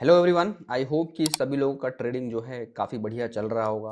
Hello everyone, I hope कि सभी लोगों का ट्रेडिंग जो है काफ़ी बढ़िया चल रहा होगा।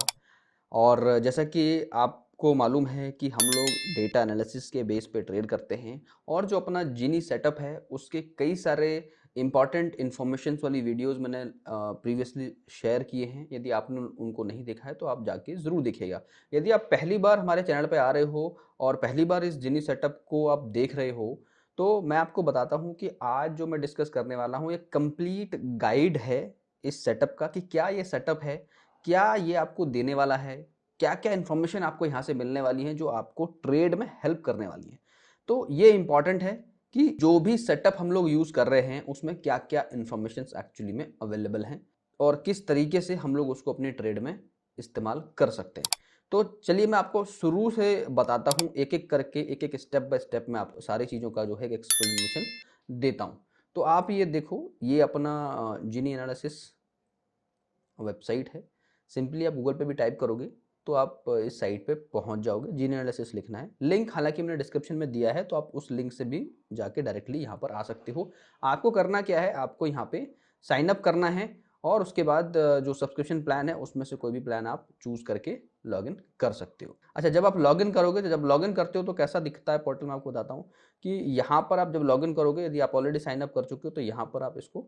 और जैसा कि आपको मालूम है कि हम लोग डेटा एनालिसिस के बेस पे ट्रेड करते हैं और जो अपना जीनी सेटअप है उसके कई सारे इंपॉर्टेंट इन्फॉर्मेशंस वाली वीडियोस मैंने प्रीवियसली शेयर किए हैं। यदि आपने उनको नहीं देखा है तो आप जाके ज़रूर देखिएगा। यदि आप पहली बार हमारे चैनल पे आ रहे हो और पहली बार इस जीनी सेटअप को आप देख रहे हो तो मैं आपको बताता हूँ कि आज जो मैं डिस्कस करने वाला हूँ एक कंप्लीट गाइड है इस सेटअप का कि क्या ये सेटअप है, क्या ये आपको देने वाला है, क्या क्या इन्फॉर्मेशन आपको यहाँ से मिलने वाली है जो आपको ट्रेड में हेल्प करने वाली है। तो ये इंपॉर्टेंट है कि जो भी सेटअप हम लोग यूज़ कर रहे हैं उसमें क्या क्या इन्फॉर्मेशन एक्चुअली में अवेलेबल हैं और किस तरीके से हम लोग उसको अपने ट्रेड में इस्तेमाल कर सकते हैं। तो चलिए मैं आपको शुरू से बताता हूँ, एक एक करके एक एक स्टेप बाय स्टेप में आपको सारी चीज़ों का जो है एक्सप्लेनेशन देता हूँ। तो आप ये देखो, ये अपना जीनी एनालिसिस वेबसाइट है। सिंपली आप गूगल पे भी टाइप करोगे तो आप इस साइट पे पहुंच जाओगे। जीनी एनालिसिस लिखना है, लिंक हालांकि मैंने डिस्क्रिप्शन में दिया है तो आप उस लिंक से भी जाके डायरेक्टली यहाँ पर आ सकते हो। आपको करना क्या है, आपको यहाँ पे साइन अप करना है और उसके बाद जो सब्सक्रिप्शन प्लान है उसमें से कोई भी प्लान आप चूज करके लॉगिन कर सकते हो। अच्छा, जब आप लॉगिन करोगे तो जब लॉगिन करते हो तो कैसा दिखता है पोर्टल में आपको बताता हूँ कि यहाँ पर आप जब लॉगिन करोगे, यदि आप ऑलरेडी साइन अप कर चुके हो तो यहाँ पर आप इसको,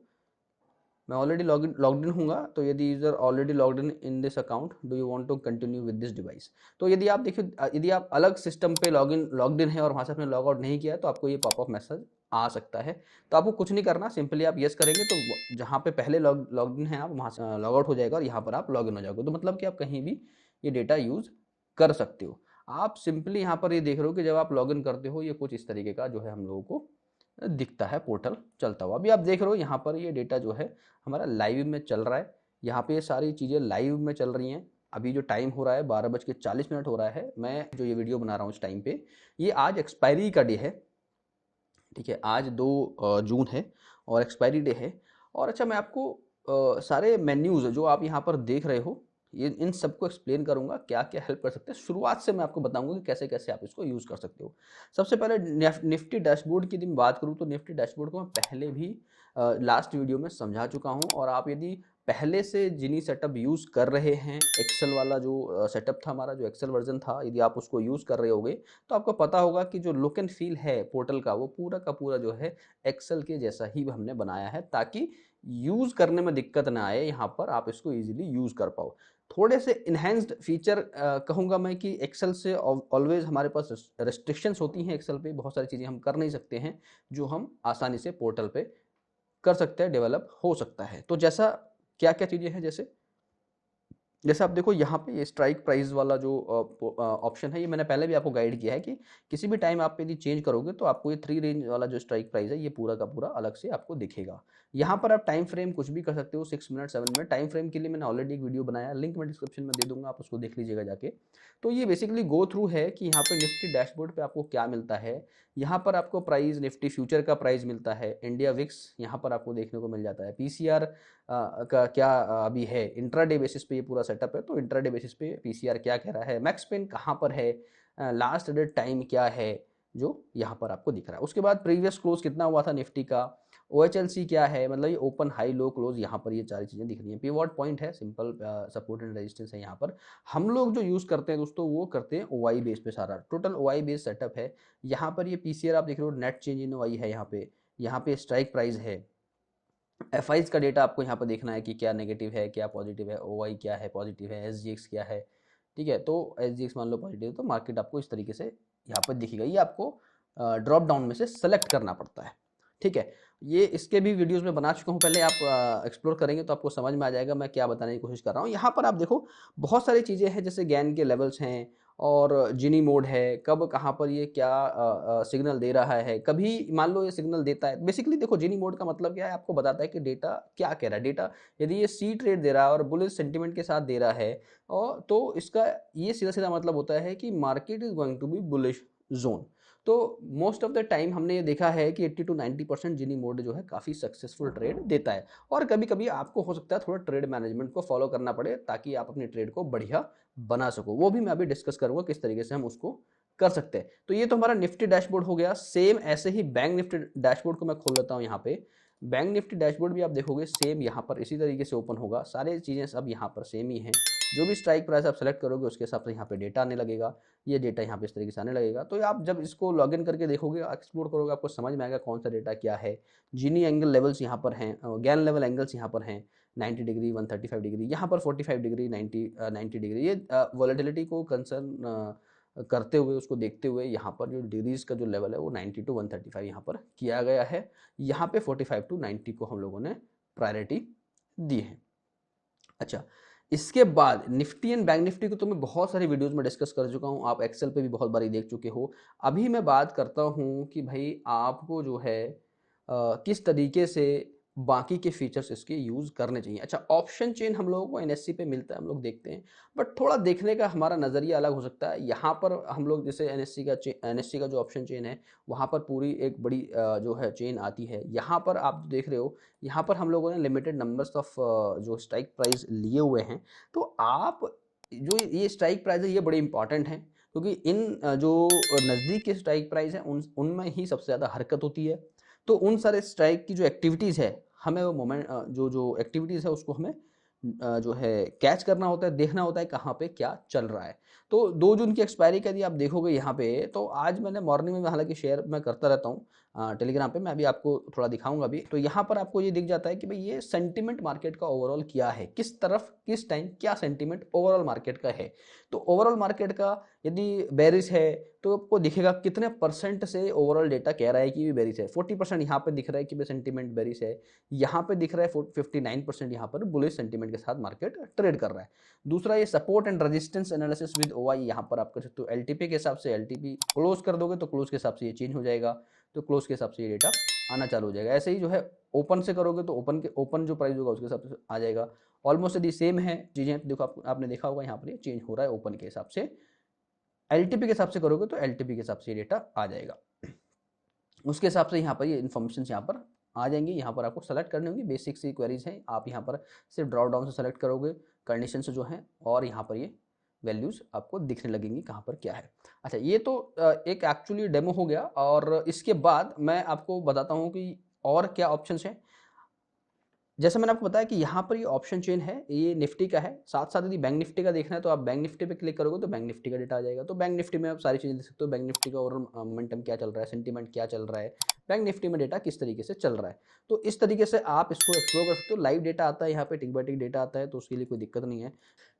मैं ऑलरेडी लॉग्ड इन हूँगा तो यदि user already logged in this account, do you want to continue with this device. तो यदि आप देखिए, यदि आप अलग सिस्टम पे लॉग्ड इन है और वहाँ से आपने लॉग आउट नहीं किया है तो आपको ये पॉपअप मैसेज आ सकता है। तो आपको कुछ नहीं करना, सिंपली आप यस करेंगे तो जहाँ पे पहले लॉग्ड इन है आप वहाँ से लॉग आउट हो जाएगा और यहाँ पर आप लॉग इन हो जाओगे। तो मतलब कि आप कहीं भी ये डेटा यूज कर सकते हो। आप सिंपली यहाँ पर ये देख रहे हो कि जब आप लॉग इन करते हो ये कुछ इस तरीके का जो है हम लोगों को दिखता है पोर्टल चलता हुआ। अभी आप देख रहे हो यहाँ पर ये डेटा जो है हमारा लाइव में चल रहा है। यहाँ पे ये सारी चीज़ें लाइव में चल रही हैं। अभी जो टाइम हो रहा है 12:40 हो रहा है, मैं जो ये वीडियो बना रहा हूँ इस टाइम पे, ये आज एक्सपायरी का डे है। ठीक है, आज 2 जून है और एक्सपायरी डे है। और अच्छा, मैं आपको सारे मेन्यूज़ जो आप यहाँ पर देख रहे हो ये इन सबको एक्सप्लेन करूंगा क्या क्या हेल्प कर सकते हैं। शुरुआत से मैं आपको बताऊंगा कि कैसे कैसे आप इसको यूज़ कर सकते हो। सबसे पहले निफ्टी डैशबोर्ड की यदि मैं बात करूँ तो निफ्टी डैशबोर्ड को मैं पहले भी लास्ट वीडियो में समझा चुका हूँ। और आप यदि पहले से जिनी सेटअप यूज़ कर रहे हैं, एक्सेल वाला जो सेटअप था हमारा, जो एक्सेल वर्जन था, यदि आप उसको यूज़ कर रहे होगे तो आपको पता होगा कि जो लुक एंड फील है पोर्टल का वो पूरा का पूरा जो है एक्सेल के जैसा ही हमने बनाया है ताकि यूज़ करने में दिक्कत ना आए, यहाँ पर आप इसको ईजिली यूज़ कर पाओ। थोड़े से इन्हेंस्ड फीचर कहूँगा मैं कि एक्सेल से ऑलवेज हमारे पास रेस्ट्रिक्शंस होती हैं। एक्सेल पे बहुत सारी चीज़ें हम कर नहीं सकते हैं जो हम आसानी से पोर्टल पे कर सकते हैं, डेवलप हो सकता है। तो जैसा क्या क्या चीज़ें हैं, जैसे आप देखो यहाँ पे ये स्ट्राइक प्राइस वाला जो ऑप्शन है, ये मैंने पहले भी आपको गाइड किया है कि किसी भी टाइम आप यदि चेंज करोगे तो आपको ये 3 रेंज वाला जो स्ट्राइक प्राइस है ये पूरा का पूरा अलग से आपको दिखेगा। यहाँ पर आप टाइम फ्रेम कुछ भी कर सकते हो, 6 मिनट 7 मिनट टाइम फ्रेम के लिए मैंने ऑलरेडी एक वीडियो बनाया, लिंक मैं डिस्क्रिप्शन में दे दूंगा, आप उसको देख लीजिएगा जाके। तो ये बेसिकली गो थ्रू है कि यहाँ पर निफ्टी डैशबोर्ड पे आपको क्या मिलता है। यहाँ पर आपको प्राइस, निफ्टी फ्यूचर का प्राइस मिलता है, इंडिया विक्स यहाँ पर आपको देखने को मिल जाता है, पीसीआर का क्या अभी है, इंट्राडे बेसिस पे ये पूरा सेटअप है तो इंट्राडे बेसिस पे पीसीआर क्या कह रहा है, मैक्स पेन कहाँ पर है, लास्ट डेट टाइम क्या है, जो यहाँ पर आपको दिख रहा है। उसके बाद प्रीवियस क्लोज कितना हुआ था निफ्टी का, OHLC क्या है, मतलब ये ओपन हाई लो क्लोज, यहाँ पर ये सारी चीज़ें दिख रही हैं। पिवट पॉइंट है, सिंपल सपोर्ट एंड रेजिस्टेंस है। यहाँ पर हम लोग जो यूज़ करते हैं दोस्तों वो करते हैं OI बेस पे, सारा टोटल OI बेस सेटअप है। यहाँ पर ये पीसीआर आप देख रहे हो, नेट चेंज इन OI है, यहाँ पे स्ट्राइक प्राइस है, एफ का डेटा आपको यहाँ पर देखना है कि क्या नेगेटिव है क्या पॉजिटिव है, OI क्या है पॉजिटिव है, SGX क्या है। ठीक है, तो SGX मान लो पॉजिटिव तो मार्केट आपको इस तरीके से यहाँ पर दिखेगा। ये आपको ड्रॉप डाउन में से सेलेक्ट करना पड़ता है। ठीक है, ये इसके भी वीडियोस में बना चुका हूँ पहले, आप एक्सप्लोर करेंगे तो आपको समझ में आ जाएगा मैं क्या बताने की कोशिश कर रहा हूँ। यहाँ पर आप देखो बहुत सारी चीज़ें हैं, जैसे गैन के लेवल्स हैं और जिनी मोड है, कब कहाँ पर ये क्या सिग्नल दे रहा है, कभी मान लो ये सिग्नल देता है। बेसिकली देखो जिनी मोड का मतलब क्या है, आपको बताता है कि डेटा क्या कह रहा है। डेटा यदि ये सी ट्रेड दे रहा है और बुलिश सेंटिमेंट के साथ दे रहा है और तो इसका ये सीधा सीधा मतलब होता है कि market is going to be bullish zone. तो मोस्ट ऑफ द टाइम हमने ये देखा है कि 80 to 90% जिनी मोड जो है काफ़ी सक्सेसफुल ट्रेड देता है। और कभी कभी आपको हो सकता है थोड़ा ट्रेड मैनेजमेंट को फॉलो करना पड़े ताकि आप अपनी ट्रेड को बढ़िया बना सको, वो भी मैं अभी डिस्कस करूंगा किस तरीके से हम उसको कर सकते हैं। तो ये तो हमारा निफ्टी डैशबोर्ड हो गया। सेम ऐसे ही बैंक निफ्टी डैशबोर्ड को मैं खोल लेता हूँ यहाँ पे। बैंक निफ्टी डैशबोर्ड भी आप देखोगे सेम यहाँ पर इसी तरीके से ओपन होगा, सारी चीज़ें सब यहाँ पर सेम ही हैं। जो भी स्ट्राइक प्राइस आप सेलेक्ट करोगे उसके हिसाब से यहाँ पे डेटा आने लगेगा, ये डेटा यहाँ पे इस तरीके से आने लगेगा। तो आप जब इसको लॉगिन करके देखोगे, एक्सप्लोर करोगे, आपको समझ में आएगा कौन सा डेटा क्या है। जीनी एंगल लेवल्स यहाँ पर हैं, गैन लेवल एंगल्स यहाँ पर हैं, 90 डिग्री, 135 डिग्री, यहाँ पर 45 डिग्री, 90 डिग्री। ये वॉलेटिलिटी को कंसर्न करते हुए, उसको देखते हुए यहाँ पर जो डिग्रीज का जो लेवल है वो 90 टू 135 यहाँ पर किया गया है। यहाँ पे 45 टू 90 को हम लोगों ने प्रायोरिटी दी है। अच्छा, इसके बाद निफ्टी एंड बैंक निफ्टी को तो मैं बहुत सारी वीडियोस में डिस्कस कर चुका हूँ, आप एक्सेल पे भी बहुत बारी देख चुके हो। अभी मैं बात करता हूँ कि भाई आपको जो है किस तरीके से बाकी के फीचर्स इसके यूज़ करने चाहिए। अच्छा, ऑप्शन चेन हम लोगों को एनएससी पे मिलता है, हम लोग देखते हैं, बट थोड़ा देखने का हमारा नज़रिया अलग हो सकता है। यहाँ पर हम लोग जैसे एनएससी का जो ऑप्शन चेन है, वहाँ पर पूरी एक बड़ी जो है चेन आती है। यहाँ पर आप देख रहे हो, यहाँ पर हम लोगों ने लिमिटेड नंबर्स ऑफ जो स्ट्राइक प्राइस लिए हुए हैं। तो आप जो ये स्ट्राइक प्राइस है ये बड़े इंपॉर्टेंट हैं, क्योंकि इन जो नज़दीक के स्ट्राइक प्राइस हैं उनमें ही सबसे ज़्यादा हरकत होती है। तो उन सारे स्ट्राइक की जो एक्टिविटीज़ है, हमें वो मोमेंट जो जो एक्टिविटीज़ है उसको हमें जो है कैच करना होता है, देखना होता है कहाँ पे क्या चल रहा है। तो 2 जून की एक्सपायरी का यदि आप देखोगे यहाँ पे, तो आज मैंने मॉर्निंग में हालांकि शेयर मैं करता रहता हूँ टेलीग्राम पे, मैं अभी आपको थोड़ा दिखाऊंगा अभी। तो यहाँ पर आपको ये दिख जाता है कि भाई ये सेंटिमेंट मार्केट का ओवरऑल क्या है, किस तरफ किस टाइम क्या सेंटिमेंट ओवरऑल मार्केट का है। तो ओवरऑल मार्केट का यदि बेरिश है तो आपको दिखेगा कितने परसेंट से ओवरऑल डेटा कह रहा है कि भी बेरिश है। 40% यहाँ पे दिख रहा है कि सेंटिमेंट बेरिश है, यहाँ पे दिख रहा है 59% यहाँ पर बुलिश सेंटिमेंट के साथ मार्केट ट्रेड कर रहा है। दूसरा ये support and resistance analysis with OI, यहाँ पर आप कर सकते हो एलटीपी के हिसाब से। एलटीपी क्लोज कर दोगे तो क्लोज के हिसाब से ये चेंज हो जाएगा, तो क्लोज के हिसाब से ये डेटा आना चालू हो जाएगा। ऐसे ही जो है ओपन से करोगे तो ओपन जो प्राइस होगा उसके हिसाब से आ जाएगा। ऑलमोस्ट यदि सेम है चीज़ें, देखो आपने देखा होगा यहाँ पर ये चेंज हो रहा है ओपन के हिसाब से। एलटीपी के हिसाब से करोगे तो एलटीपी के हिसाब से ये डेटा आ जाएगा, उसके हिसाब से यहाँ पर ये इन्फॉर्मेशन यहाँ पर आ जाएंगी। यहाँ पर आपको सेलेक्ट करनी होगी, बेसिक सी क्वेरीज हैं, आप यहाँ पर सिर्फ ड्रॉप डाउन से सेलेक्ट करोगे कंडीशन से जो है, और यहाँ पर ये वैल्यूज़ आपको दिखने लगेंगी कहाँ पर क्या है। अच्छा, ये तो एक एक्चुअली डेमो हो गया, और इसके बाद मैं आपको बताता हूँ कि और क्या ऑप्शंस हैं। जैसे मैंने आपको बताया कि यहाँ पर ये ऑप्शन चेन है, ये निफ्टी का है। साथ साथ यदि बैंक निफ्टी का देखना है तो आप बैंक निफ्टी पे क्लिक करोगे तो बैंक निफ्टी का डेटा आ जाएगा। तो बैंक निफ्टी में आप सारी चीज़ें देख सकते हो, बैंक निफ्टी का ओवरऑल मोमेंटम क्या चल रहा है, सेंटीमेंट क्या चल रहा है, बैंक निफ्टी में डेटा किस तरीके से चल रहा है। तो इस तरीके से आप इसको एक्सप्लोर कर सकते हो। लाइव डेटा आता है यहाँ पे, टिक बाय टिक डेटा आता है, तो उसके लिए कोई दिक्कत नहीं है।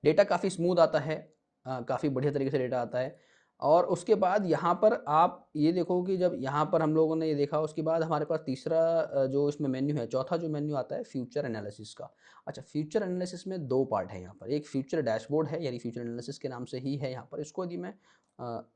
डेटा काफ़ी स्मूथ आता है, काफ़ी बढ़िया तरीके से डेटा आता है। और उसके बाद यहाँ पर आप ये देखो कि जब यहाँ पर हम लोगों ने ये देखा, उसके बाद हमारे पास तीसरा जो इसमें मेन्यू है, चौथा जो मेन्यू आता है फ्यूचर एनालिसिस का। अच्छा, फ्यूचर एनालिसिस में 2 पार्ट है यहाँ पर। एक फ्यूचर डैशबोर्ड है, यानी फ्यूचर एनालिसिस के नाम से ही है यहाँ पर। इसको यदि मैं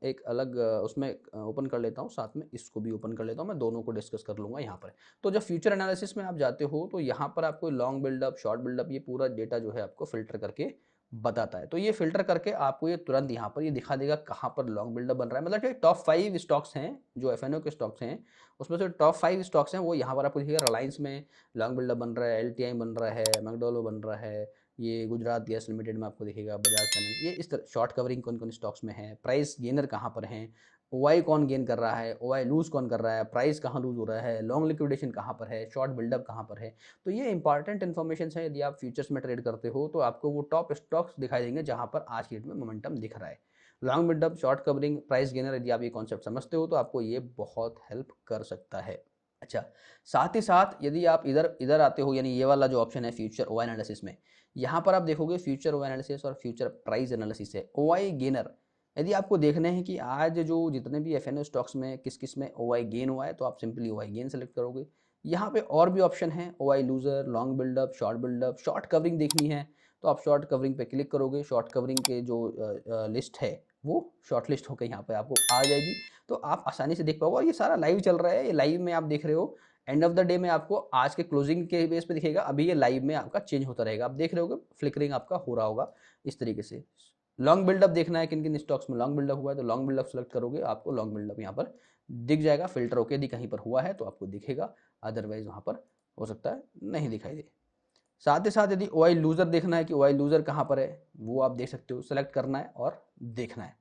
एक अलग उसमें ओपन कर लेता हूँ, साथ में इसको भी ओपन कर लेता हूँ, मैं दोनों को डिस्कस कर लूँगा यहाँ पर। तो जब फ्यूचर एनालिसिस में आप जाते हो तो यहाँ पर आपको लॉन्ग बिल्डअप, शॉर्ट बिल्डअप, ये पूरा डेटा जो है आपको फिल्टर करके बताता है। तो ये फिल्टर करके आपको ये तुरंत यहाँ पर ये दिखा देगा कहाँ पर लॉन्ग बिल्डअप बन रहा है। मतलब कि टॉप 5 स्टॉक्स हैं जो एफएनओ के स्टॉक्स हैं, उसमें से टॉप 5 स्टॉक्स हैं वो यहाँ पर आपको दिखेगा। रिलायंस में लॉन्ग बिल्डअप बन रहा है, एलटीआई बन रहा है, मैकडोलो बन रहा है, ये गुजरात गैस लिमिटेड में आपको दिखेगा, बजाज फाइनेंस, ये इस तरह शॉर्ट कवरिंग कौन कौन स्टॉक्स में है, प्राइस गेनर कहाँ पर हैं, ओआई कौन गेन कर रहा है, ओआई लूज कौन कर रहा है, प्राइस कहाँ लूज हो रहा है, लॉन्ग लिक्विडेशन कहाँ पर है, शॉर्ट बिल्डअप कहाँ पर है। तो ये इंपॉर्टेंट इन्फॉर्मेशन है। यदि आप फ्यूचर्स में ट्रेड करते हो तो आपको वो टॉप स्टॉक्स दिखाई देंगे जहाँ पर आज की डेट में मोमेंटम दिख रहा है। Long buildup, short covering, price gainer, यदि आप ये कॉन्सेप्ट समझते हो तो आपको ये बहुत हेल्प कर सकता है। अच्छा, साथ ही साथ यदि आप इधर इधर आते हो, यानी ये वाला जो ऑप्शन है फ्यूचर ओआई एनालिसिस में, यहाँ पर आप देखोगे फ्यूचर ओआई एनालिसिस और फ्यूचर प्राइस एनालिसिस है। ओआई गेनर, यदि आपको देखना है कि आज जो जितने भी एफएनओ स्टॉक्स में किस किस में ओआई गेन हुआ है, तो आप सिंपली ओआई गेन सेलेक्ट करोगे। यहाँ पे और भी ऑप्शन है, OI loser, long buildup, short covering देखनी है तो आप शॉर्ट कवरिंग पे क्लिक करोगे। शॉर्ट कवरिंग के जो लिस्ट है वो शॉर्ट लिस्ट होकर यहाँ पे आपको आ जाएगी, तो आप आसानी से देख पाओगे। और ये सारा लाइव चल रहा है, ये लाइव में आप देख रहे हो। एंड ऑफ द डे में आपको आज के क्लोजिंग के बेस पे दिखेगा, अभी ये लाइव में आपका चेंज होता रहेगा। आप देख रहे होगे फ्लिकरिंग आपका हो रहा होगा इस तरीके से। लॉन्ग बिल्डअप देखना है किन किन स्टॉक्स में लॉन्ग बिल्डअप हुआ है, तो लॉन्ग बिल्डअप सेलेक्ट करोगे, आपको लॉन्ग बिल्डअप यहाँ पर दिख जाएगा। फिल्टर होके यदि कहीं पर हुआ है तो आपको दिखेगा, अदरवाइज वहाँ पर हो सकता है नहीं दिखाई दे। साथ ही साथ यदि ओआई लूजर देखना है कि ओआई लूजर कहाँ पर है, वो आप देख सकते हो, सेलेक्ट करना है और देखना है।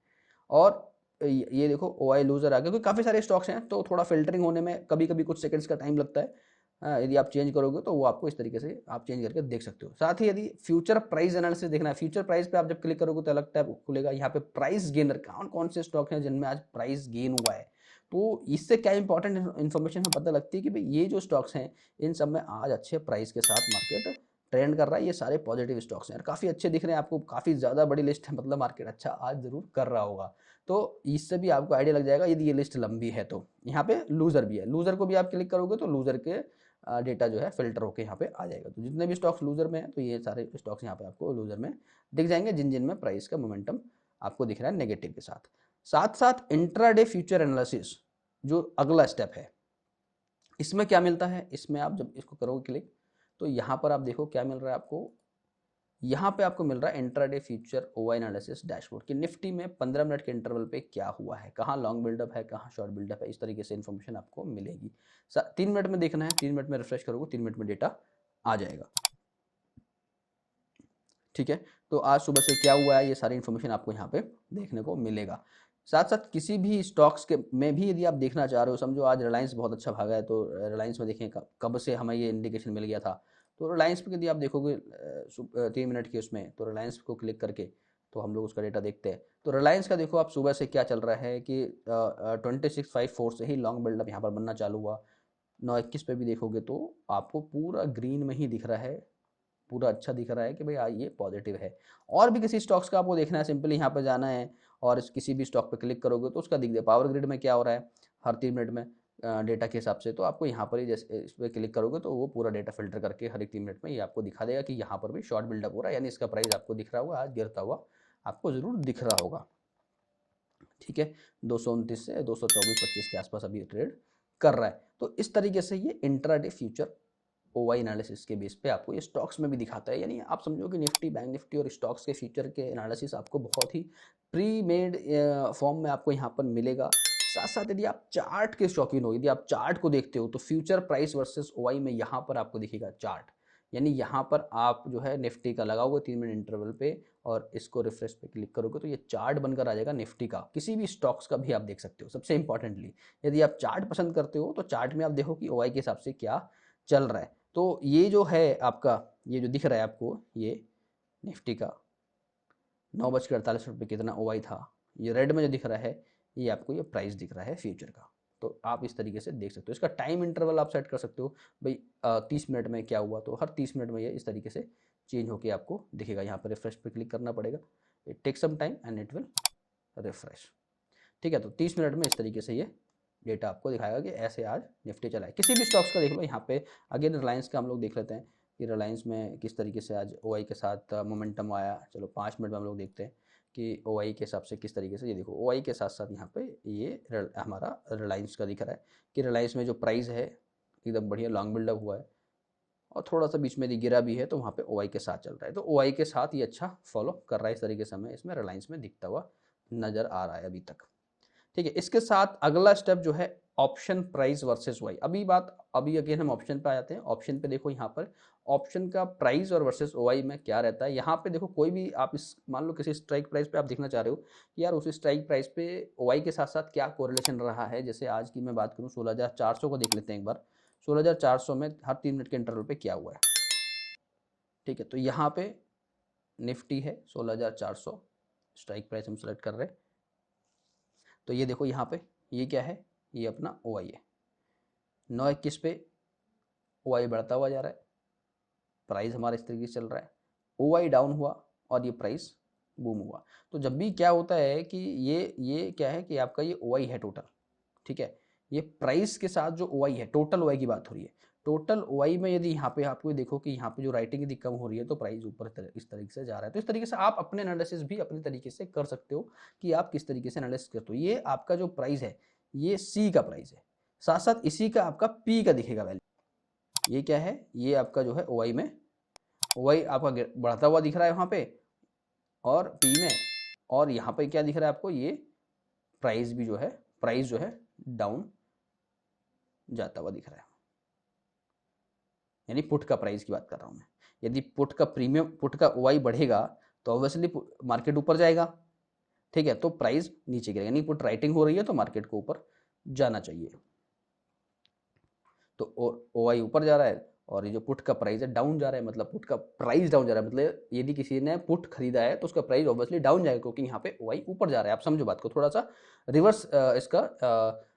और ये देखो ओआई लूजर आ गया, क्योंकि काफ़ी सारे स्टॉक्स हैं तो थोड़ा फिल्टरिंग होने में कभी कभी कुछ सेकंड्स का टाइम लगता है। यदि आप चेंज करोगे तो वो आपको इस तरीके से आप चेंज करके देख सकते हो। साथ ही यदि फ्यूचर प्राइस एनालिसिस देखना है, फ्यूचर प्राइस पे आप जब क्लिक करोगे तो अलग टैब खुलेगा। यहाँ पे प्राइस गेनर कौन कौन से स्टॉक हैं जिनमें आज प्राइस गेन हुआ है। तो इससे क्या इंपॉर्टेंट इन्फॉर्मेशन हमें पता लगती है कि भाई ये जो स्टॉक्स हैं इन सब में आज अच्छे प्राइस के साथ मार्केट ट्रेंड कर रहा है। ये सारे पॉजिटिव स्टॉक्स हैं और काफ़ी अच्छे दिख रहे हैं आपको, काफ़ी ज़्यादा बड़ी लिस्ट है, मतलब मार्केट अच्छा आज ज़रूर कर रहा होगा। तो इससे भी आपको आइडिया लग जाएगा यदि ये लिस्ट लंबी है तो। यहाँ पे लूज़र भी है, लूज़र को भी आप क्लिक करोगे तो लूज़र के डेटा जो है फिल्टर होकर यहाँ पे आ जाएगा। तो जितने भी स्टॉक्स लूज़र में हैं तो ये सारे स्टॉक्स यहाँ पे आपको लूज़र में दिख जाएंगे, जिन जिन में प्राइस का मोमेंटम आपको दिख रहा है नेगेटिव के साथ। साथ साथ इंट्राडे फ्यूचर एनालिसिस जो अगला स्टेप है, इसमें क्या मिलता है, इसमें आप जब इसको करोगे क्लिक तो यहाँ पर आप देखो क्या मिल रहा है आपको। यहाँ पे आपको मिल रहा है intraday future OI analysis dashboard कि निफ्टी में 15 मिनट के इंटरवल पे क्या हुआ है, कहाँ लॉन्ग बिल्डअप है, कहाँ शॉर्ट बिल्डअप है, इस तरीके से इन्फॉर्मेशन आपको मिलेगी। 3 मिनट में देखना है, 3 मिनट में रिफ्रेश करोगे 3 मिनट में डेटा आ जाएगा। ठीक है, तो आज सुबह से क्या हुआ है ये सारी इन्फॉर्मेशन आपको यहाँ पे देखने को मिलेगा। साथ साथ किसी भी स्टॉक्स के में भी यदि आप देखना चाह रहे हो, समझो आज रिलायंस बहुत अच्छा भागा है तो रिलायंस में देखें कब से हमें ये इंडिकेशन मिल गया था। तो रिलायंस पे यदि आप देखोगे 3 मिनट की उसमें, तो रिलायंस को क्लिक करके तो हम लोग उसका डेटा देखते हैं। तो रिलायंस का देखो आप सुबह से क्या चल रहा है कि 2654 से ही लॉन्ग बिल्डअप यहाँ पर बनना चालू हुआ। 921 पे भी देखोगे तो आपको पूरा ग्रीन में ही दिख रहा है, पूरा अच्छा दिख रहा है कि भाई ये पॉजिटिव है। और भी किसी स्टॉक्स का आपको देखना है, सिंपली यहाँ पे जाना है और किसी भी स्टॉक पे क्लिक करोगे तो उसका दिख दे। पावर ग्रिड में क्या हो रहा है हर 3 मिनट में डेटा के हिसाब से, तो आपको यहाँ पर ही जैसे इस पर क्लिक करोगे तो वो पूरा डेटा फिल्टर करके हर एक 3 मिनट में ये आपको दिखा देगा कि यहाँ पर भी शॉर्ट बिल्डअप हो रहा है, यानी इसका प्राइस आपको दिख रहा होगा आज गिरता हुआ, आपको ज़रूर दिख रहा होगा। ठीक है, 229 से 224-25 के आसपास अभी ट्रेड कर रहा है। तो इस तरीके से ये इंट्राडे फ्यूचर ओवाई एनालिसिस के बेस पे आपको ये स्टॉक्स में भी दिखाता है। यानी आप समझो कि निफ्टी, बैंक निफ्टी और स्टॉक्स के फ्यूचर के एनालिसिस आपको बहुत ही प्री मेड फॉर्म में आपको यहाँ पर मिलेगा। साथ साथ यदि आप चार्ट के शौकीन हो, यदि आप चार्ट को देखते हो तो फ्यूचर प्राइस वर्सेस ओवाई में यहाँ पर आपको दिखेगा चार्ट। यानी यहाँ पर आप जो है निफ्टी का लगाओगे 3 मिनट इंटरवल पे और इसको रिफ्रेश पे क्लिक करोगे तो ये चार्ट बनकर आ जाएगा निफ्टी का। किसी भी स्टॉक्स का भी आप देख सकते हो। सबसे इंपॉर्टेंटली यदि आप चार्ट पसंद करते हो तो चार्ट में आप देखो कि ओवाई के हिसाब से क्या चल रहा है। तो ये जो है आपका, ये जो दिख रहा है आपको, ये निफ्टी का 9:48 कितना ओवाई था। ये रेड में जो दिख रहा है ये आपको ये प्राइस दिख रहा है फ्यूचर का। तो आप इस तरीके से देख सकते हो। इसका टाइम इंटरवल आप सेट कर सकते हो भाई 30 मिनट में क्या हुआ, तो हर 30 मिनट में ये इस तरीके से चेंज होकर आपको दिखेगा। यहाँ पर रिफ्रेश पे क्लिक करना पड़ेगा, it take some time and it will refresh. ठीक है, तो 30 मिनट में इस तरीके से ये डेटा आपको दिखाएगा कि ऐसे आज निफ्टी चला है। किसी भी स्टॉक्स का देख लो। यहाँ पे अगेन रिलायंस का हम लोग देख लेते हैं कि रिलायंस में किस तरीके से आज ओआई के साथ मोमेंटम आया। चलो 5 मिनट में हम लोग देखते हैं कि ओआई के हिसाब से किस तरीके से। ये देखो ओआई के साथ साथ यहाँ पे ये हमारा रिलायंस का दिख रहा है कि रिलायंस में जो प्राइस है एकदम बढ़िया लॉन्ग बिल्डअप हुआ है और थोड़ा सा बीच में गिरा भी है, तो वहाँ पे ओआई के साथ चल रहा है। तो ओआई के साथ ये अच्छा फॉलो कर रहा है। इस तरीके से हमें इसमें रिलायंस में दिखता हुआ नज़र आ रहा है अभी तक। ठीक है, इसके साथ अगला स्टेप जो है ऑप्शन प्राइस वर्सेस वाई। अभी अगेन हम ऑप्शन पे आ जाते हैं। ऑप्शन पे देखो यहाँ पर ऑप्शन का प्राइस और वर्सेस ओआई में क्या रहता है। यहाँ पे देखो कोई भी आप इस मान लो किसी स्ट्राइक प्राइस पे आप देखना चाह रहे हो कि यार उस स्ट्राइक प्राइस पे ओआई के साथ साथ क्या कोरिलेशन रहा है। जैसे आज की मैं बात करूँ 16,400 को देख लेते हैं एक बार। 16,400 में हर 3 मिनट के इंटरवल पे क्या हुआ है। ठीक है, तो यहाँ पे निफ्टी है 16,400 स्ट्राइक प्राइस हम सेलेक्ट कर रहे हैं। तो ये देखो यहाँ पे ये क्या है, ये अपना ओआई है। 921 पे ओआई बढ़ता हुआ जा रहा है, प्राइस हमारा इस तरीके से चल रहा है। ओआई डाउन हुआ और ये प्राइस बूम हुआ। तो जब भी क्या होता है कि ये क्या है कि आपका ये ओआई है टोटल। ठीक है, ये प्राइस के साथ जो ओआई है, टोटल ओआई की बात हो रही है। टोटल ओआई में यदि यहाँ पे आपको देखो कि यहाँ पे जो राइटिंग यदि कम हो रही है तो प्राइस ऊपर इस तरीके से जा रहा है। तो इस तरीके से आप अपने एनालिसिस भी अपने तरीके से कर सकते हो कि आप किस तरीके से एनालिसिस करते हो। ये आपका जो प्राइस है ये सी का प्राइस है, साथ साथ इसी का आपका पी का दिखेगा वैल्यू। ये क्या है, ये आपका जो है ओआई में, ओआई आपका बढ़ता हुआ दिख रहा है वहाँ पे और पी में, और यहाँ पे क्या दिख रहा है आपको, ये प्राइस भी जो है, प्राइस जो है डाउन जाता हुआ दिख रहा है। यानी पुट का प्राइस की बात कर रहा हूँ मैं। यदि पुट का प्रीमियम, पुट का ओआई बढ़ेगा तो ऑब्वियसली मार्केट ऊपर जाएगा। ठीक है, तो प्राइस नीचे गिरेगा। यानी पुट राइटिंग हो रही है तो मार्केट को ऊपर जाना चाहिए। तो ओ आई ऊपर जा रहा है और ये जो पुट का प्राइस है डाउन जा रहा है, मतलब पुट का प्राइस डाउन जा रहा है, मतलब यदि किसी ने पुट खरीदा है तो उसका प्राइस ऑब्वियसली डाउन जाएगा, क्योंकि यहाँ पे ओ आई ऊपर जा रहा है। आप समझो बात को, थोड़ा सा रिवर्स इसका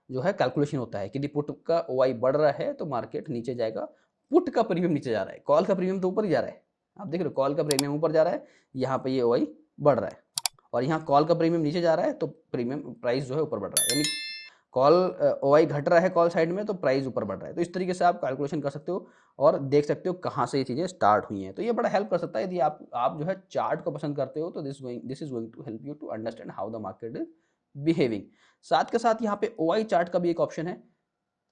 जो है कैलकुलेशन होता है कि यदि पुट का ओ आई बढ़ रहा है तो मार्केट नीचे जाएगा, पुट का प्रीमियम नीचे जा रहा है, कॉल का प्रीमियम तो ऊपर ही जा रहा है। आप देख रहे हो कॉल का प्रीमियम ऊपर जा रहा है, यहाँ पे ये ओ आई बढ़ रहा है, और यहाँ कॉल का प्रीमियम नीचे जा रहा है तो प्रीमियम प्राइस जो है ऊपर बढ़ रहा है, यानी कॉल ओ आई घट रहा है कॉल साइड में तो प्राइस ऊपर बढ़ रहा है। तो इस तरीके से आप कैलकुलेशन कर सकते हो और देख सकते हो कहाँ से ये चीज़ें स्टार्ट हुई हैं। तो ये बड़ा हेल्प कर सकता है यदि आप जो है चार्ट को पसंद करते हो, तो this is going to help you to understand how the market is behaving. साथ के साथ यहाँ पे ओ आई चार्ट का भी एक ऑप्शन है।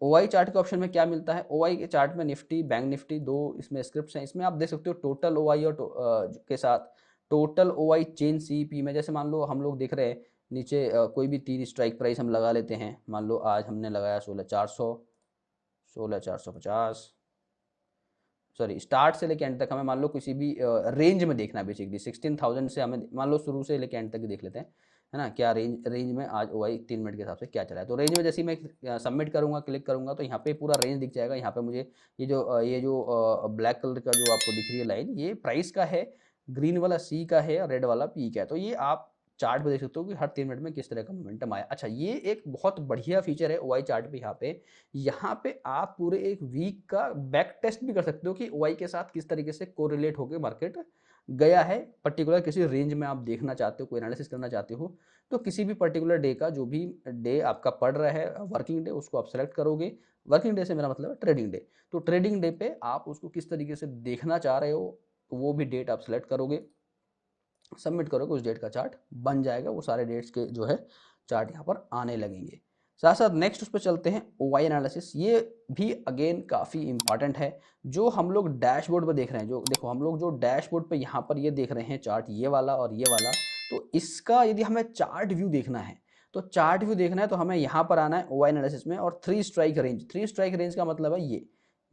ओ आई चार्ट के ऑप्शन में क्या मिलता है, ओ आई के चार्ट में निफ्टी बैंक निफ्टी दो इसमें स्क्रिप्ट हैं, इसमें आप देख सकते हो टोटल ओ आई और के साथ टोटल ओ आई चेन सी पी में। जैसे मान लो हम लोग देख रहे हैं नीचे कोई भी 3 स्ट्राइक प्राइस हम लगा लेते हैं, मान लो आज हमने लगाया 16,400, 16,450, सॉरी स्टार्ट से लेके एंड तक हमें मान लो किसी भी रेंज में देखना है, बेसिकली 16,000 से हमें मान लो शुरू से लेके एंड तक ही देख लेते हैं, है ना, क्या रेंज में आज ओ आई 3 मिनट के हिसाब से क्या चला है। तो रेंज में जैसे ही मैं सबमिट करूंगा क्लिक करूंगा तो यहाँ पे पूरा रेंज दिख जाएगा। यहाँ पे मुझे ये जो ब्लैक कलर का जो आपको दिख रही है लाइन, ये प्राइस का है, ग्रीन वाला सी का है और रेड वाला पी का है। तो ये आप चार्ट पे देख सकते हो कि हर 3 मिनट में किस तरह का मोमेंटम आया। अच्छा, ये एक बहुत बढ़िया फीचर है ओ आई चार्ट पे। यहाँ पे आप पूरे एक वीक का बैक टेस्ट भी कर सकते हो कि ओ आई के साथ किस तरीके से कोरिलेट होकर मार्केट गया है। पर्टिकुलर किसी रेंज में आप देखना चाहते हो, कोई एनालिसिस करना चाहते हो, तो किसी भी पर्टिकुलर डे का जो भी डे आपका पड़ रहा है वर्किंग डे, उसको आप सेलेक्ट करोगे। वर्किंग डे से मेरा मतलब है ट्रेडिंग डे। तो ट्रेडिंग डे पे आप उसको किस तरीके से देखना चाह रहे हो, तो वो भी डेट आप सेलेक्ट करोगे, सबमिट करोगे, उस डेट का चार्ट बन जाएगा। वो सारे डेट्स के जो है चार्ट यहाँ पर आने लगेंगे। साथ साथ नेक्स्ट उस पर चलते हैं ओ आई एनालिसिस। ये भी अगेन काफ़ी इंपॉर्टेंट है। जो हम लोग डैशबोर्ड पर देख रहे हैं, जो देखो हम लोग जो डैशबोर्ड पे यहाँ पर ये देख रहे हैं चार्ट, ये वाला और ये वाला, तो इसका यदि हमें चार्ट व्यू देखना है तो चार्ट व्यू देखना है तो हमें यहाँ पर आना है ओ आई एनालिसिस में, और 3 स्ट्राइक रेंज। 3 स्ट्राइक रेंज का मतलब है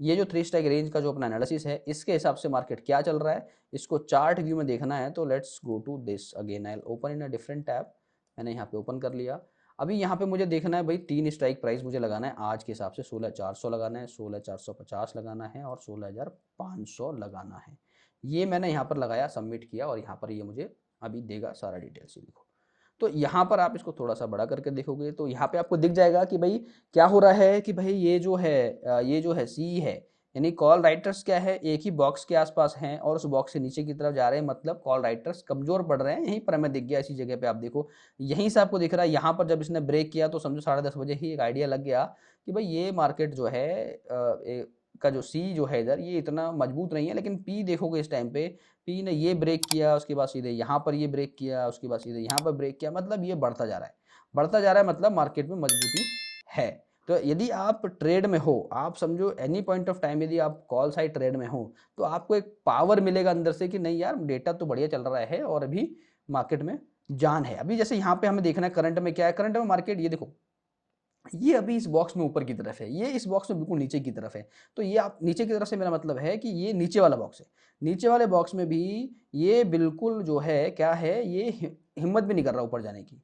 ये जो 3 स्ट्राइक रेंज का जो अपना एनालिसिस है, इसके हिसाब से मार्केट क्या चल रहा है, इसको चार्ट व्यू में देखना है। तो let's go to this again, I will open in a different tab. मैंने यहाँ पे ओपन कर लिया। अभी यहाँ पे मुझे देखना है भाई 3 स्ट्राइक प्राइस मुझे लगाना है आज के हिसाब से। 16,400 लगाना है, 16,450 लगाना है और 16,500 लगाना है। ये मैंने यहाँ पर लगाया, सबमिट किया, और यहाँ पर ये मुझे अभी देगा सारा डिटेल्स। ये देखो, तो यहाँ पर आप इसको थोड़ा सा बड़ा करके देखोगे तो यहाँ पे आपको दिख जाएगा कि भाई क्या हो रहा है, कि भाई ये जो है सी है, यानी कॉल राइटर्स क्या है, एक ही बॉक्स के आसपास हैं और उस बॉक्स से नीचे की तरफ जा रहे हैं, मतलब कॉल राइटर्स कमजोर पड़ रहे हैं। यहीं पर हमें दिख गया, इसी जगह पे आप देखो, यहीं से आपको दिख रहा है। यहाँ पर जब इसने ब्रेक किया तो समझो 10:30 बजे ही एक आइडिया लग गया कि भाई ये मार्केट जो है का जो सी जो है इधर, ये इतना मजबूत नहीं है। लेकिन पी देखोगे इस टाइम पे, पी ने ये ब्रेक किया, उसके बाद सीधे यहाँ पर ये ब्रेक किया, उसके बाद सीधे यहाँ पर ब्रेक किया, मतलब ये बढ़ता जा रहा है, बढ़ता जा रहा है, मतलब मार्केट में मजबूती है। तो यदि आप ट्रेड में हो, आप समझो एनी पॉइंट ऑफ टाइम यदि आप कॉल साइड ट्रेड में हो, तो आपको एक पावर मिलेगा अंदर से कि नहीं यार डेटा तो बढ़िया चल रहा है और अभी मार्केट में जान है। अभी जैसे यहाँ पे हमें देखना है करंट में क्या है, करंट में मार्केट ये देखो, ये अभी इस बॉक्स में ऊपर की तरफ है, ये इस बॉक्स में बिल्कुल नीचे की तरफ है। तो ये आप नीचे की तरफ से मेरा मतलब है कि ये नीचे वाला बॉक्स है। नीचे वाले बॉक्स में भी ये बिल्कुल जो है क्या है, ये हिम्मत भी नहीं कर रहा ऊपर जाने की,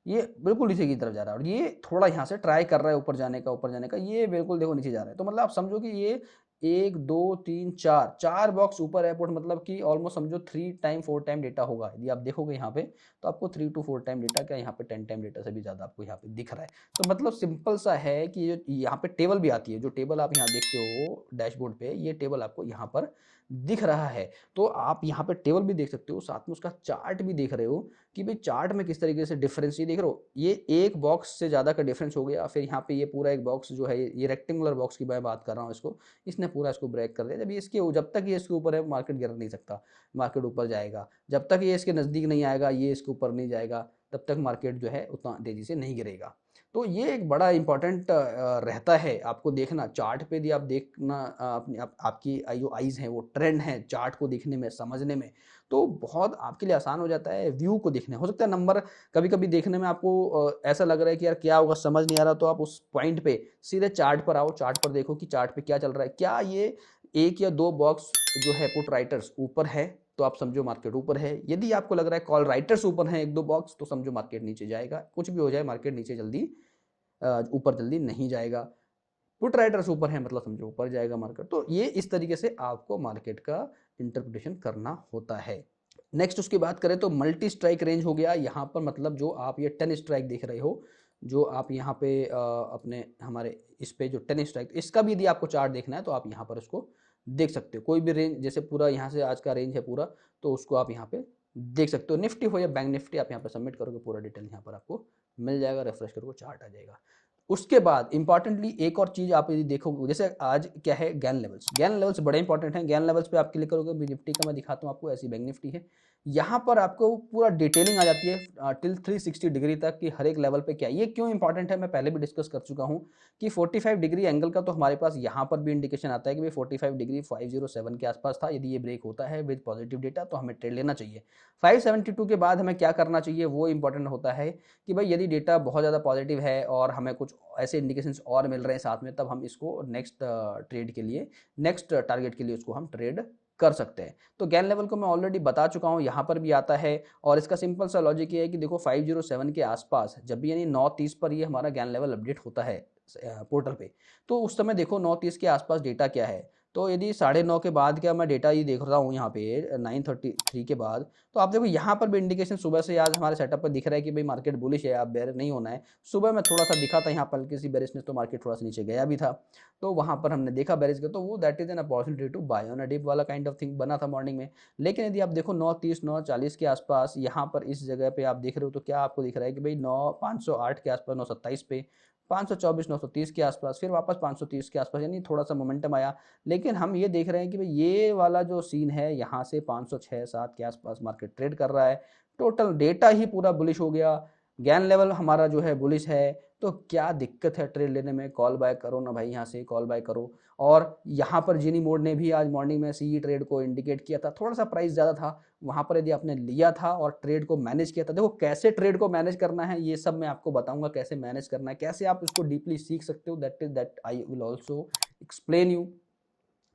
ये बिल्कुल नीचे की तरफ जा रहा है। और ये थोड़ा यहाँ से ट्राई कर रहा है ऊपर जाने का, ऊपर जाने का, ये बिल्कुल देखो नीचे जा रहा है। तो मतलब आप समझो कि ये 1 2 3 4 बॉक्स ऊपर है पुट, मतलब कि ऑलमोस्ट समझो 3 टाइम 4 टाइम डेटा होगा। यदि आप देखोगे यहाँ पे तो आपको 3 to 4 टाइम डेटा, क्या यहाँ पे 10 टाइम डेटा से भी ज़्यादा आपको यहाँ पे दिख रहा है। तो मतलब सिंपल सा है कि यहाँ पे टेबल भी आती है, जो टेबल आप यहाँ देखते हो डैशबोर्ड पे, ये टेबल आपको यहाँ पर दिख रहा है। तो आप यहाँ पे टेबल भी देख सकते हो, साथ में उसका चार्ट भी देख रहे हो कि भाई चार्ट में किस तरीके से डिफरेंस, ये देख रहे हो, ये एक बॉक्स से ज़्यादा का डिफरेंस हो गया। फिर यहाँ पे ये पूरा एक बॉक्स जो है, ये रेक्टेंगुलर बॉक्स की मैं बात कर रहा हूँ, इसको इसने पूरा इसको ब्रेक कर दिया। जब तक ये इसके ऊपर है मार्केट गिर नहीं सकता, मार्केट ऊपर जाएगा। जब तक ये इसके नज़दीक नहीं आएगा, ये इसके ऊपर नहीं जाएगा, तब तक मार्केट जो है उतना तेज़ी से नहीं गिरेगा। तो ये एक बड़ा इंपॉर्टेंट रहता है आपको देखना चार्ट पे। यदि आप देखना अपनी आपकी जो आइज़ हैं वो ट्रेंड है चार्ट को देखने में, समझने में, तो बहुत आपके लिए आसान हो जाता है व्यू को देखने। हो सकता है नंबर कभी कभी देखने में आपको ऐसा लग रहा है कि यार क्या होगा, समझ नहीं आ रहा, तो आप उस पॉइंट पे सीधे चार्ट पर आओ, चार्ट पर देखो कि चार्ट पे क्या चल रहा है। क्या ये 1 या 2 बॉक्स जो है पुट राइटर्स ऊपर है तो आप समझो मार्केट ऊपर है। यदि आपको लग रहा है कॉल राइटर्स ऊपर हैं 1-2 बॉक्स, तो समझो मार्केट नीचे जाएगा। कुछ भी हो जाए मार्केट नीचे जल्दी ऊपर जल्दी नहीं जाएगा। पुट राइटर्स ऊपर है मतलब समझो ऊपर जाएगा मार्केट। तो ये इस तरीके से आपको मार्केट का इंटरप्रिटेशन करना होता है। नेक्स्ट उसकी बात करें तो मल्टी स्ट्राइक रेंज हो गया। यहाँ पर मतलब जो आप ये 10 स्ट्राइक देख रहे हो, जो आप यहाँ पे अपने हमारे इस पे जो 10 स्ट्राइक, इसका भी यदि आपको चार्ट देखना है तो आप यहाँ पर उसको देख सकते हो। कोई भी रेंज जैसे पूरा यहाँ से आज का रेंज है पूरा, तो उसको आप यहाँ पे देख सकते हो। निफ्टी हो या बैंक निफ्टी, आप यहाँ पे सबमिट करोगे पूरा डिटेल यहाँ पर आपको मिल जाएगा, रेफ्रेश करोगे चार्ट आ जाएगा। उसके बाद इंपॉर्टेंटली एक और चीज आप यदि देखोगे, जैसे आज क्या है गैन लेवल्स, गैन लेवल्स बड़े इंपॉर्टेंट हैं। गैन लेवल्स पे आप क्लिक करोगे, निफ्टी का मैं दिखाता हूँ आपको, ऐसी बैंक निफ्टी है। यहाँ पर आपको पूरा डिटेलिंग आ जाती है टिल 360 डिग्री तक कि हर एक लेवल पे क्या है। ये क्यों इंपॉर्टेंट है मैं पहले भी डिस्कस कर चुका हूँ कि 45 डिग्री एंगल का तो हमारे पास यहाँ पर भी इंडिकेशन आता है कि भाई 45 डिग्री 507 के आसपास था। यदि ये ब्रेक होता है विद पॉजिटिव डेटा तो हमें ट्रेड लेना चाहिए। 572 के बाद हमें क्या करना चाहिए वो इंपॉर्टेंट होता है कि भाई यदि डेटा बहुत ज़्यादा पॉजिटिव है और हमें कुछ ऐसे इंडिकेशंस और मिल रहे हैं साथ में, तब हम इसको नेक्स्ट ट्रेड के लिए, नेक्स्ट टारगेट के लिए उसको हम ट्रेड कर सकते हैं। तो गैन लेवल को मैं ऑलरेडी बता चुका हूँ, यहाँ पर भी आता है। और इसका सिंपल सा लॉजिक ये है कि देखो 507 के आसपास जब भी यानी 9:30 पर ये हमारा गैन लेवल अपडेट होता है पोर्टल पे, तो उस समय देखो 9:30 के आसपास डेटा क्या है। तो यदि 9:30 के बाद क्या मैं डेटा ये देख रहा हूँ यहाँ पे 9:33 के बाद, तो आप देखो यहाँ पर भी इंडिकेशन सुबह से आज हमारे सेटअप पर दिख रहा है कि भाई मार्केट बुलिश है, आप बेयर नहीं होना है। सुबह में थोड़ा सा दिखा था यहाँ पर किसी बेरिशनेस, तो मार्केट थोड़ा सा नीचे गया भी था, तो वहाँ पर हमने देखा बेरिश का, तो वो that is an opportunity to buy on a dip वाला काइंड ऑफ थिंग बना था मॉर्निंग में। लेकिन यदि आप देखो 9:30 9:40 के आसपास यहाँ पर इस जगह पे आप देख रहे हो, तो क्या आपको दिख रहा है कि भाई 508 के आसपास, 9:27 पे 524 930 के आसपास, फिर वापस 530 के आसपास, यानी थोड़ा सा मोमेंटम आया। लेकिन हम ये देख रहे हैं कि भाई ये वाला जो सीन है यहाँ से 506 7 के आसपास मार्केट ट्रेड कर रहा है। टोटल डेटा ही पूरा बुलिश हो गया, गैन लेवल हमारा जो है बुलिश है। तो क्या दिक्कत है ट्रेड लेने में? कॉल बाय करो ना भाई, यहाँ से कॉल बाय करो। और यहाँ पर जिनी मोड ने भी आज मॉर्निंग में सीई ट्रेड को इंडिकेट किया था, थोड़ा सा प्राइस ज़्यादा था वहाँ पर, यदि आपने लिया था और ट्रेड को मैनेज किया था। देखो कैसे ट्रेड को मैनेज करना है ये सब मैं आपको बताऊंगा, कैसे मैनेज करना है, कैसे आप इसको डीपली सीख सकते हो, that I will also explain you.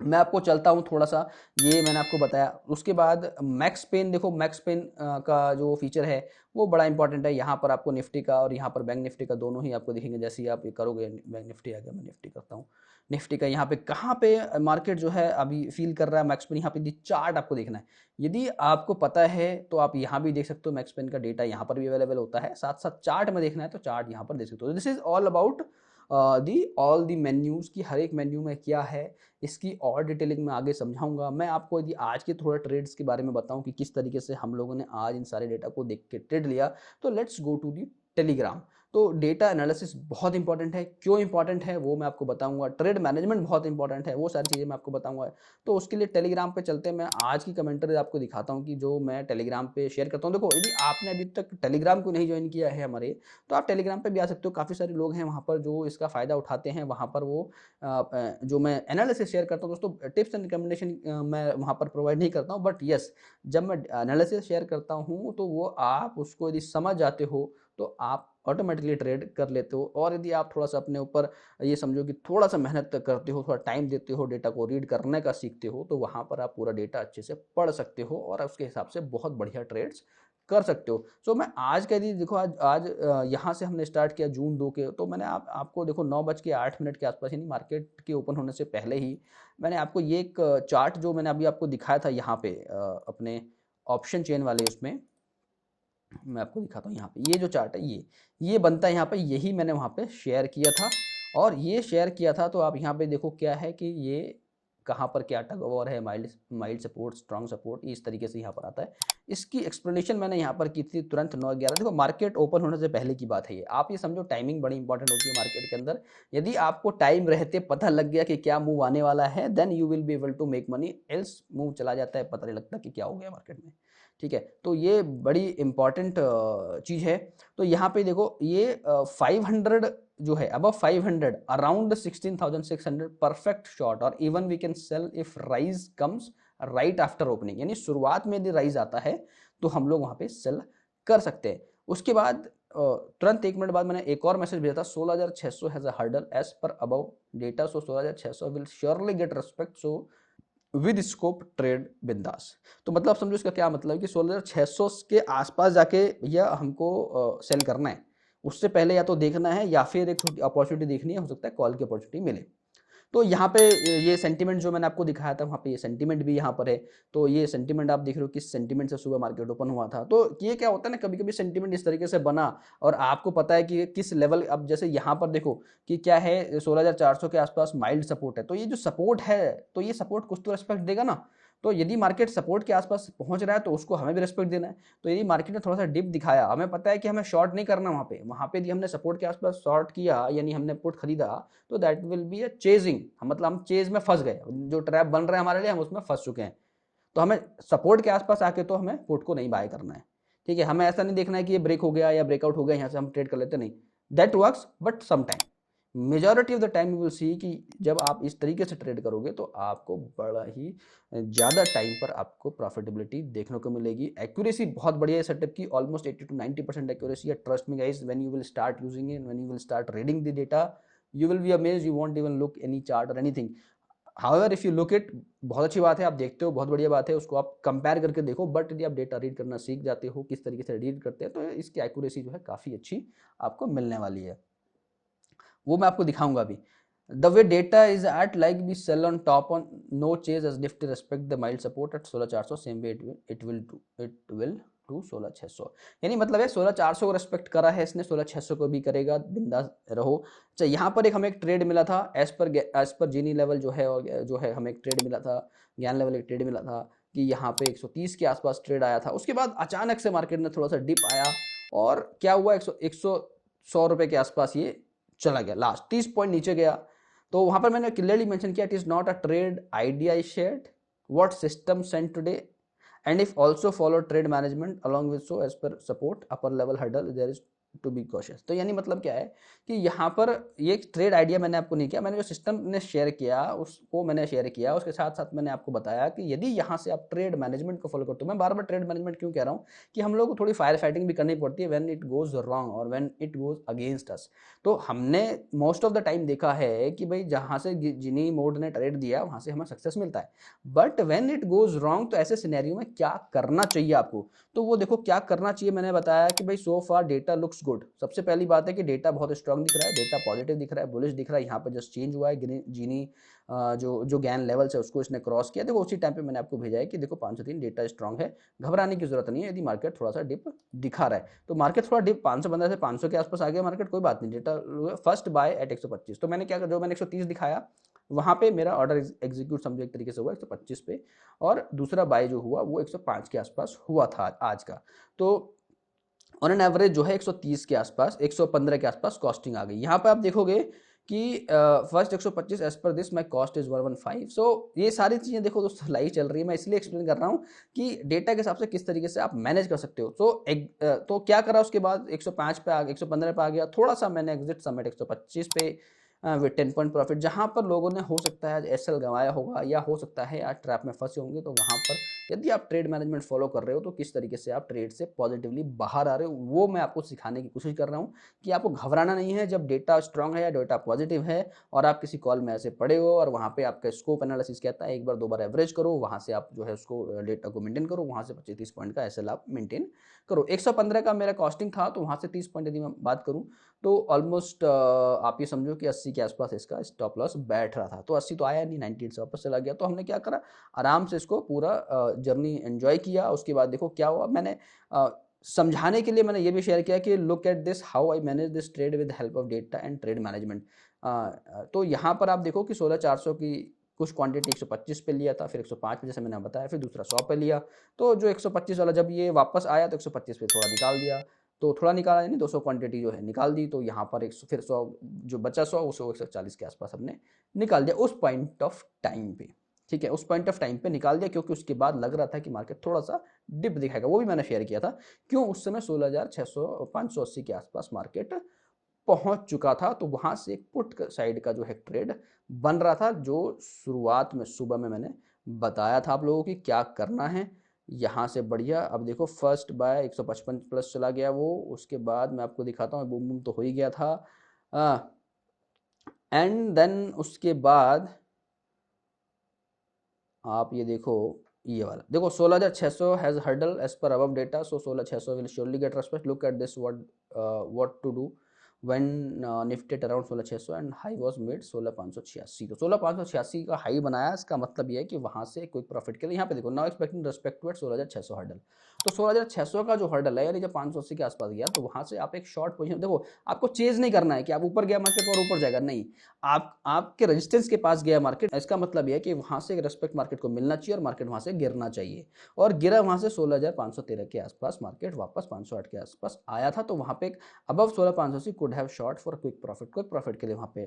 मैं आपको चलता हूँ थोड़ा सा, ये मैंने आपको बताया। उसके बाद मैक्स पेन, देखो मैक्स पेन का जो फीचर है वो बड़ा इंपॉर्टेंट है। यहाँ पर आपको निफ्टी का और यहाँ पर बैंक निफ्टी का दोनों ही आपको दिखेंगे। जैसे ही आप ये करोगे, बैंक निफ्टी आ गया, मैं निफ्टी करता हूँ, निफ्टी का यहाँ पे कहाँ पे मार्केट जो है अभी फील कर रहा है मैक्स पेन, यहाँ पे चार्ट आपको देखना है। यदि आपको पता है तो आप यहाँ भी देख सकते हो, मैक्स पेन का डेटा यहाँ पर भी अवेलेबल होता है। साथ साथ चार्ट में देखना है तो चार्ट यहाँ पर देख सकते हो। This is all about all the menus की, हर एक मेन्यू में क्या है इसकी और डिटेलिंग में आगे समझाऊंगा। मैं आपको यदि आज के थोड़ा ट्रेड्स के बारे में बताऊं कि किस तरीके से हम लोगों ने आज इन सारे डेटा को देख के ट्रेड लिया, तो let's go to the Telegram. तो डेटा एनालिसिस बहुत इंपॉर्टेंट है, क्यों इंपॉर्टेंट है वो मैं आपको बताऊंगा। ट्रेड मैनेजमेंट बहुत इंपॉर्टेंट है, वो सारी चीज़ें मैं आपको बताऊंगा। तो उसके लिए टेलीग्राम पे चलते हैं। मैं आज की कमेंट्री आपको दिखाता हूँ कि जो मैं टेलीग्राम पे शेयर करता हूँ। देखो यदि आपने अभी तक टेलीग्राम को नहीं ज्वाइन किया है हमारे, तो आप टेलीग्राम पे भी आ सकते हो। काफ़ी सारे लोग हैं वहाँ पर जो इसका फ़ायदा उठाते हैं। वहाँ पर वो जो मैं एनालिसिस शेयर करता हूँ दोस्तों, टिप्स एंड रिकमेंडेशन मैं वहाँ पर प्रोवाइड नहीं करता हूँ, बट यस जब मैं एनालिसिस शेयर करता हूँ तो वो आप उसको यदि समझ जाते हो तो आप ऑटोमेटिकली ट्रेड कर लेते हो। और यदि आप थोड़ा सा अपने ऊपर ये समझो कि थोड़ा सा मेहनत करते हो, थोड़ा टाइम देते हो, डेटा को रीड करने का सीखते हो, तो वहाँ पर आप पूरा डेटा अच्छे से पढ़ सकते हो और उसके हिसाब से बहुत बढ़िया ट्रेड्स कर सकते हो। सो मैं आज कह दी, देखो आज यहाँ से हमने स्टार्ट किया जून 2 के, तो मैंने आपको देखो 9:08 के आसपास, यानी मार्केट के ओपन होने से पहले ही मैंने आपको ये एक चार्ट जो मैंने अभी आपको दिखाया था यहाँ पे अपने ऑप्शन चेन वाले, उसमें मैं आपको दिखाता हूँ। यहाँ पे ये जो चार्ट है ये बनता है यहाँ पे, यही मैंने वहाँ पे शेयर किया था। और ये शेयर किया था तो आप यहाँ पे देखो क्या है कि ये कहाँ पर क्या टग ऑफ वॉर है, माइल्ड सपोर्ट, स्ट्रॉन्ग सपोर्ट, इस तरीके से यहाँ पर आता है। इसकी एक्सप्लेनेशन मैंने यहाँ पर की थी तुरंत 9:11। देखो मार्केट ओपन होने से पहले की बात है ये, आप ये समझो टाइमिंग बड़ी इंपॉर्टेंट होती है मार्केट के अंदर। यदि आपको टाइम रहते पता लग गया कि क्या मूव आने वाला है, then you will be able to make money. Else move चला जाता है, पता नहीं लगता कि क्या हो गया मार्केट में। ठीक है, तो ये बड़ी इंपॉर्टेंट चीज़ है। तो यहाँ पे देखो ये 500 जो है, अबव 500, अराउंड 16,600 परफेक्ट शॉट, और even we can sell if rise comes right after opening, यानी शुरुआत में यदि राइज आता है तो हम लोग वहाँ पे सेल कर सकते हैं। उसके बाद तुरंत 1 मिनट बाद मैंने एक और मैसेज भेजा था, 16,600 has a hurdle as per above data, so 16,600 will surely get respect, so with scope trade बिंदास। तो मतलब समझो इसका क्या मतलब है कि 16,600 के आसपास जाके भैया हमको सेल करना है, उससे पहले या तो देखना है या फिर एक छोटी अपॉर्चुनिटी देखनी है, हो सकता है कॉल की अपॉर्चुनिटी मिले। तो यहाँ पे ये सेंटीमेंट जो मैंने आपको दिखाया था, वहाँ पे ये सेंटीमेंट भी यहाँ पर है। तो ये सेंटीमेंट आप देख रहे हो किस सेंटीमेंट से सुबह मार्केट ओपन हुआ था। तो ये क्या होता है ना, कभी कभी सेंटीमेंट इस तरीके से बना और आपको पता है कि किस लेवल, अब जैसे यहाँ पर देखो कि क्या है, 16,400 के आसपास माइल्ड सपोर्ट है। तो ये जो सपोर्ट है, तो ये सपोर्ट कुछ तो रेस्पेक्ट देगा ना। तो यदि मार्केट सपोर्ट के आसपास पहुंच रहा है तो उसको हमें भी रेस्पेक्ट देना है। तो यदि मार्केट ने थोड़ा सा डिप दिखाया, हमें पता है कि हमें शॉर्ट नहीं करना वहाँ पे यदि हमने सपोर्ट के आसपास शॉर्ट किया, यानी हमने पुट खरीदा, तो that will be a chasing, मतलब हम चेज में फंस गए, जो ट्रैप बन रहे हैं हमारे लिए, हम उसमें फंस चुके हैं। तो हमें सपोर्ट के आसपास आके तो हमें पुट को नहीं बाय करना है। ठीक है, हमें ऐसा नहीं देखना है कि ये ब्रेक हो गया या ब्रेकआउट हो गया, यहाँ से हम ट्रेड कर लेते, नहीं। That works, but some time, majority of the time you will see कि जब आप इस तरीके से ट्रेड करोगे तो आपको बड़ा ही ज़्यादा टाइम पर आपको प्रॉफिटेबिलिटी देखने को मिलेगी। एक्यूरेसी बहुत बढ़िया है सेटअप की, ऑलमोस्ट 80 to 90% एक्यूरेसी है। Trust me guys, when you will start using it, when you will start reading the data, you will be amazed, you won't even look any chart और anything. However if you look it, बहुत अच्छी बात है, आप देखते हो, बहुत बढ़िया बात है, उसको आप कंपेयर करके देखो। बट यदि आप डेटा रीड करना सीख जाते हो, किस तरीके से रीड करते हैं, तो इसकी एक्यूरेसी जो है काफ़ी अच्छी आपको मिलने वाली है। वो मैं आपको दिखाऊंगा अभी। The way data is at like we sell on top on no chase as Nifty respect the mild support at 16,400, same way it will to 16,600। यानी मतलब है 16,400 को रेस्पेक्ट करा है इसने, 16,600 को भी करेगा, बिंदास रहो। अच्छा, यहाँ पर एक हमें एक ट्रेड मिला था एज पर जीनी लेवल जो है, और जो है हमें एक ट्रेड मिला था, ज्ञान लेवल एक ट्रेड मिला था कि यहाँ पे 130 के आसपास ट्रेड आया था। उसके बाद अचानक से मार्केट में थोड़ा सा डिप आया और क्या हुआ, 100 रुपये के आसपास ये चला गया, लास्ट 30 पॉइंट नीचे गया। तो वहां पर मैंने क्लियरली मेंशन किया, it is not a trade idea I shared, what system sent today, and if also follow trade management along with, so as per support upper level hurdle there is to be cautious. तो यानी मतलब क्या है कि यहाँ पर ये trade idea मैंने आपको नहीं किया, मैंने जो सिस्टम ने शेयर किया उसको मैंने शेयर किया। उसके साथ साथ मैंने आपको बताया कि यदि यहाँ से आप ट्रेड मैनेजमेंट को फॉलो करते हो, मैं बार बार ट्रेड मैनेजमेंट क्यों कह रहा हूँ कि हम लोग को थोड़ी फायर फाइटिंग भी करनी पड़ती है व्हेन इट गोज रॉन्ग और when it goes against us. तो हमने मोस्ट ऑफ द टाइम देखा है कि भाई जहाँ से जिनी मोड ने ट्रेड दिया वहाँ से हमें सक्सेस मिलता है। But when it goes wrong, तो ऐसे सिनेरियो में क्या करना चाहिए आपको, तो वो देखो क्या करना चाहिए। मैंने बताया कि भाई सो फार डेटा लुक्स गुड। सबसे पहली बात है कि डेटा बहुत स्ट्रांग दिख रहा है, डेटा पॉजिटिव दिख रहा है, बुलिश दिख रहा है। यहाँ पर जस्ट चेंज हुआ है, जीनी जो ज्ञान लेवल है उसको इसने क्रॉस किया। देखो उसी टाइम पे मैंने आपको भेजा है कि देखो 503 डेटा स्ट्रांग है, घबराने की जरूरत नहीं है यदि मार्केट थोड़ा सा डिप दिखा रहा है। तो मार्केट थोड़ा डिप 515 से 500 के आसपास आ गया मार्केट, कोई बात नहीं, डेटा फर्स्ट बाय एट 125। तो मैंने क्या, जो मैंने 130 दिखाया वहाँ पे मेरा ऑर्डर एग्जीक्यूट समझो एक तरीके से हुआ 125 पे, और दूसरा बाय जो हुआ वो 105 के आसपास हुआ था आज का। तो ऑन एन एवरेज जो है 130 के आसपास, 115 के आसपास कॉस्टिंग आ गई। यहाँ पे आप देखोगे कि first 125 as per this my cost is 115। So ये सारी चीज़ें देखो दोस्तों लाइव चल रही है, मैं इसलिए एक्सप्लेन कर रहा हूँ कि डेटा के हिसाब से किस तरीके से आप मैनेज कर सकते हो। तो क्या करा उसके बाद 105 पे आ गया, 115 पे आ गया, थोड़ा सा मैंने एग्जिट समेट 125 पे विद 10 पॉइंट प्रॉफिट। जहाँ पर लोगों ने हो सकता है एसएल गंवाया होगा या हो सकता है यार ट्रैप में फंसे होंगे, तो वहाँ पर यदि आप ट्रेड मैनेजमेंट फॉलो कर रहे हो तो किस तरीके से आप ट्रेड से पॉजिटिवली बाहर आ रहे हो, वो मैं आपको सिखाने की कोशिश कर रहा हूँ कि आपको घबराना नहीं है जब डेटा स्ट्रांग है या डेटा पॉजिटिव है और आप किसी कॉल में ऐसे पड़े हो और वहाँ पे आपका स्कोप एनालिसिस कहता है एक बार दो बार एवरेज करो, वहाँ से आप जो है उसको डेटा को मेंटेन करो, वहाँ से 25-30 पॉइंट का एसएल आप मेंटेन करो। 115 का मेरा कॉस्टिंग था, तो वहाँ से 30 पॉइंट यदि मैं बात करूँ तो ऑलमोस्ट आप ये समझो कि 80 के आसपास इसका स्टॉप लॉस बैठ रहा था। तो 80 तो आया नहीं, 98 से वापस चला गया। तो हमने क्या करा, आराम से इसको पूरा जर्नी एंजॉय किया। उसके बाद देखो क्या हुआ, मैंने समझाने के लिए मैंने ये भी शेयर किया कि look at this how I manage this trade with help of data and trade management. तो यहाँ पर आप देखो कि 16,400 की कुछ क्वांटिटी 125 पे लिया था, फिर 105 पे जैसे मैंने बताया, फिर दूसरा 100 पे लिया। तो जो 125 वाला जब ये वापस आया तो 125 पे थोड़ा निकाल दिया, तो थोड़ा निकाला यानी 200 क्वांटिटी जो है निकाल दी। तो यहाँ पर फिर 100 जो बचा 100 उसको 140 के आसपास हमने निकाल दिया उस पॉइंट ऑफ टाइम पे। ठीक है, उस पॉइंट ऑफ टाइम पे निकाल दिया क्योंकि उसके बाद लग रहा था कि मार्केट थोड़ा सा डिप दिखाएगा। वो भी मैंने शेयर किया था क्यों, उस समय 16,600 580 के आसपास मार्केट पहुंच चुका था। तो वहां से एक पुट साइड का जो है ट्रेड बन रहा था, जो शुरुआत में सुबह में मैंने बताया था आप लोगों की क्या करना है। यहाँ से बढ़िया, अब देखो फर्स्ट बाय 155 प्लस चला गया वो, उसके बाद मैं आपको दिखाता हूँ, बूम बूम तो हो ही गया था। एंड देन उसके बाद आप ये देखो ये वाला देखो 16,600 has hurdle as per above data, so 16,600 will surely get respect. Look at this what to do when Nifty at around 16,600 and high was made 16,586। तो 16,586 का हाई बनाया, इसका मतलब ये है कि वहां से क्विक प्रॉफिट के लिए यहाँ पे देखो now expecting respect to at 16,600 hurdle. तो 16,600 का जो हर्डल है यानी जब 580 के आसपास गया तो वहां से आप एक शॉर्ट पोजीशन, देखो आपको चेज नहीं करना है कि आप ऊपर गया मार्केट और ऊपर जाएगा, नहीं, आप आपके रेजिस्टेंस के पास गया मार्केट, इसका मतलब यह है कि वहां से रेस्पेक्ट मार्केट को मिलना चाहिए और मार्केट वहां से गिरना चाहिए। और गिरा वहां से 16,513 के आसपास, मार्केट वापस 508 के आसपास आया था, तो वहां पे above 16,580 could have short for quick profit के लिए वहां पे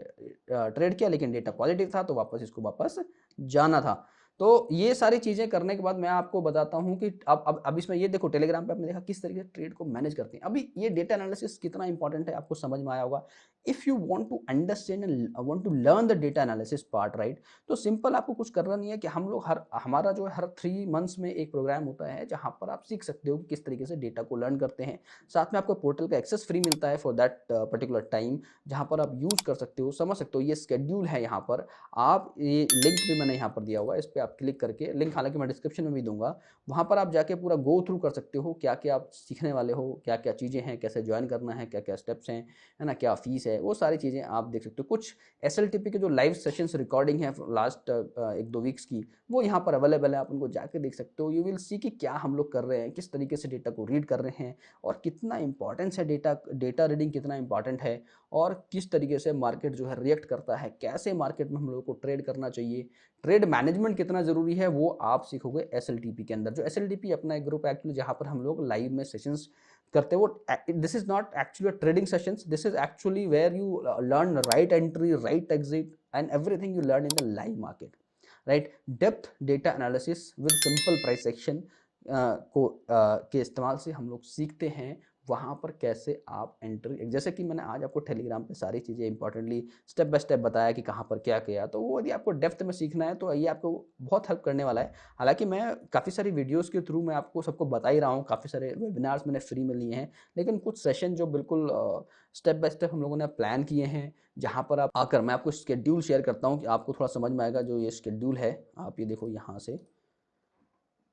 ट्रेड किया, लेकिन डेटा पॉजिटिव था तो वापस इसको वापस जाना था। तो ये सारी चीजें करने के बाद मैं आपको बताता हूं कि अब इसमें ये देखो टेलीग्राम पे आपने देखा किस तरीके से ट्रेड को मैनेज करते हैं। अभी ये डेटा एनालिसिस कितना इंपॉर्टेंट है आपको समझ में आया होगा। If you want to understand and want to learn the data analysis part, right, तो सिंपल आपको कुछ करना नहीं है कि हम लोग हमारा जो है हर 3 मंथ्स में एक प्रोग्राम होता है जहां पर आप सीख सकते हो कि किस तरीके से डेटा को लर्न करते हैं। साथ में आपको पोर्टल का एक्सेस फ्री मिलता है फॉर दैट पर्टिकुलर टाइम, जहां पर आप यूज कर सकते हो, समझ सकते हो। ये स्केड्यूल है यहाँ पर, आप ये लिंक भी मैंने यहाँ पर दिया हुआ है, इस पर आप क्लिक करके, लिंक हालांकि मैं डिस्क्रिप्शन में भी दूंगा, वहाँ पर आप जाके पूरा गो थ्रू कर सकते हो क्या क्या आप सीखने वाले हो, क्या क्या चीज़ें हैं, कैसे ज्वाइन करना है, क्या क्या स्टेप्स हैं, है ना, क्या फीस है, वो सारी चीज़ें आप देख सकते हो। कुछ SLTP के जो लाइव सेशंस रिकॉर्डिंग है लास्ट 1-2 वीक्स की, वो यहाँ पर अवेलेबल है, आप उनको जाकर देख सकते हो। यू विल सी कि क्या हम लोग कर रहे हैं, किस तरीके से डेटा को रीड कर रहे हैं और कितना इंपॉर्टेंस है डेटा रीडिंग कितना इंपॉर्टेंट है, और किस तरीके से मार्केट जो है रिएक्ट करता है, कैसे मार्केट में हम लोगों को ट्रेड करना चाहिए, ट्रेड मैनेजमेंट कितना जरूरी है, वो आप सीखोगे SLTP के अंदर। जो SLTP अपना एक ग्रुप है एक्चुअली जहां पर हम लोग लाइव में सेशंस करते हैं, वो this is not actually trading sessions, this is actually where you learn right entry, right exit and everything you learn in the live market, right. Depth data analysis with simple price action के इस्तेमाल से हम लोग सीखते हैं वहाँ पर कैसे आप एंट्री, जैसे कि मैंने आज आपको टेलीग्राम पे सारी चीज़ें इंपॉर्टेंटली स्टेप बाय स्टेप बताया कि कहाँ पर क्या किया, तो वो यदि आपको डेप्थ में सीखना है तो ये आपको बहुत हेल्प करने वाला है। हालांकि मैं काफ़ी सारी वीडियोस के थ्रू मैं आपको सबको बता ही रहा हूँ, काफ़ी सारे वेबिनार्स मैंने फ्री में लिए हैं, लेकिन कुछ सेशन जो बिल्कुल स्टेप बाय स्टेप हम लोगों ने प्लान किए हैं, जहाँ पर आप आकर मैं आपको शेड्यूल शेयर करता हूँ कि आपको थोड़ा समझ में आएगा। जो ये शेड्यूल है आप ये देखो यहाँ से,